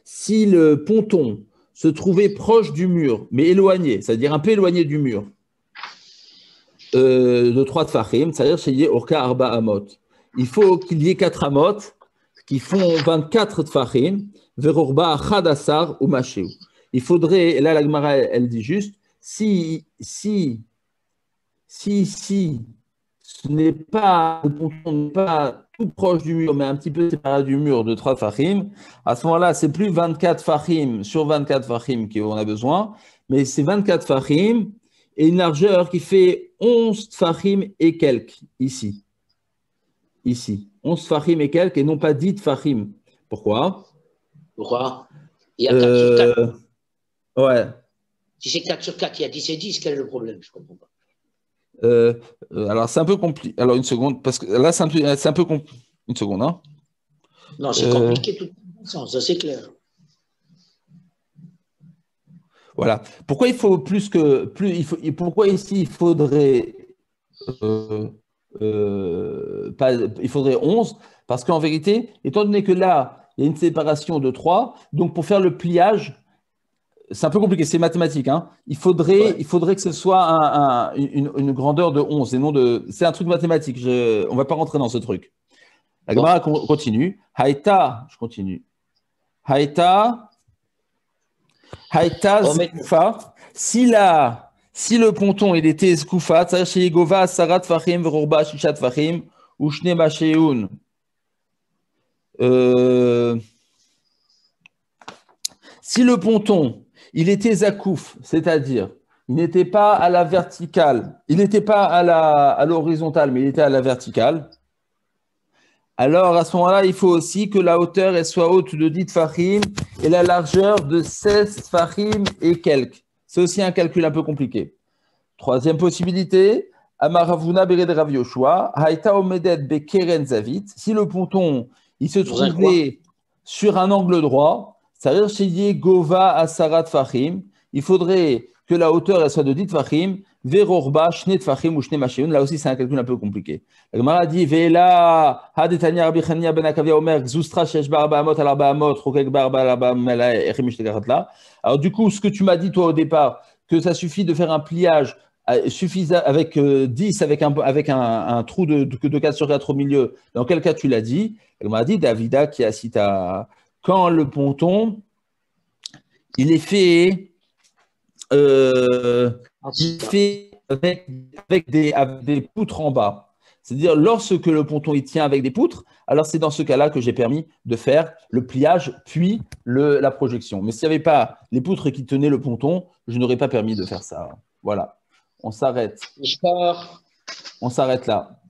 Si le ponton se trouvait proche du mur, mais éloigné, c'est-à-dire un peu éloigné du mur, de 3 tfachim, c'est-à-dire qu'il y ait Orka Arba Amot. Il faut qu'il y ait 4 amot qui font 24 tfachim, Verorba Chadassar ou Machéou. Il faudrait, et là la Gemara elle dit juste, si ce n'est pas, le ponton n'est pas tout proche du mur, mais un petit peu séparé du mur de 3 fachim, à ce moment-là, c'est plus 24 fachim sur 24 fachim qu'on a besoin, mais c'est 24 fachim et une largeur qui fait 11 tfachim et quelques, ici. Ici. 11 tfachim et quelques, et non pas 10 tfachim. Pourquoi? Pourquoi? Il y a 4 sur 4. Ouais. Si c'est 4 sur 4, il y a 10 et 10, quel est le problème? Je ne comprends pas. Alors, c'est un peu compliqué. Alors, une seconde, parce que là, c'est un peu compliqué. Une seconde, hein. Non, c'est compliqué tout le sens, ça c'est clair. Voilà. Pourquoi il faut pourquoi ici il faudrait il faudrait 11? Parce qu'en vérité, étant donné que là, il y a une séparation de 3, donc pour faire le pliage, c'est un peu compliqué, c'est mathématique, hein. Il faudrait que ce soit une grandeur de 11 et non de. C'est un truc mathématique. On ne va pas rentrer dans ce truc. La Gemara continue. Haïta, je continue. Haïta Zkufa. Si le ponton il était Zkufa, c'est-à-dire chez Yegova, Sarat Fahim, Verorba, Shishat Fahim, ou Shne Masheun. Si le ponton il était Zakouf, c'est-à-dire il n'était pas à la verticale, il n'était pas à l'horizontale, mais il était à la verticale. Alors, à ce moment-là, il faut aussi que la hauteur elle soit haute de 10 tfachim et la largeur de 16 tfachim et quelques. C'est aussi un calcul un peu compliqué. Troisième possibilité, Amaravuna Bered Rav Yoshua, Haïta Omedet Bekeren Zavit. Si le ponton, il se trouvait sur un angle droit, c'est-à-dire chez Yegova Asarat Tfachim, il faudrait que la hauteur elle soit de 10 tfachim, Verorba, Shne Tfachim ou Shne Masheun. Là aussi, c'est un calcul un peu compliqué. La Gemara dit Ve'ela, Hadetania Rabbi Chania ben Akavia Omer, Zustra Shesh Barba Amot al Arba Amot, Rokek Barba Alaba Mela Echemish Tegaratla. Alors, du coup, ce que tu m'as dit, toi, au départ, que ça suffit de faire un pliage suffisant avec 10, avec un trou de 4 sur 4 au milieu. Dans quel cas tu l'as dit? La Gemara dit Davida qui a cité quand le ponton, il est fait. Il fait avec des poutres en bas. C'est-à-dire, lorsque le ponton il tient avec des poutres, alors c'est dans ce cas-là que j'ai permis de faire le pliage, puis la projection. Mais s'il n'y avait pas les poutres qui tenaient le ponton, je n'aurais pas permis de faire ça. Voilà. On s'arrête. On s'arrête là.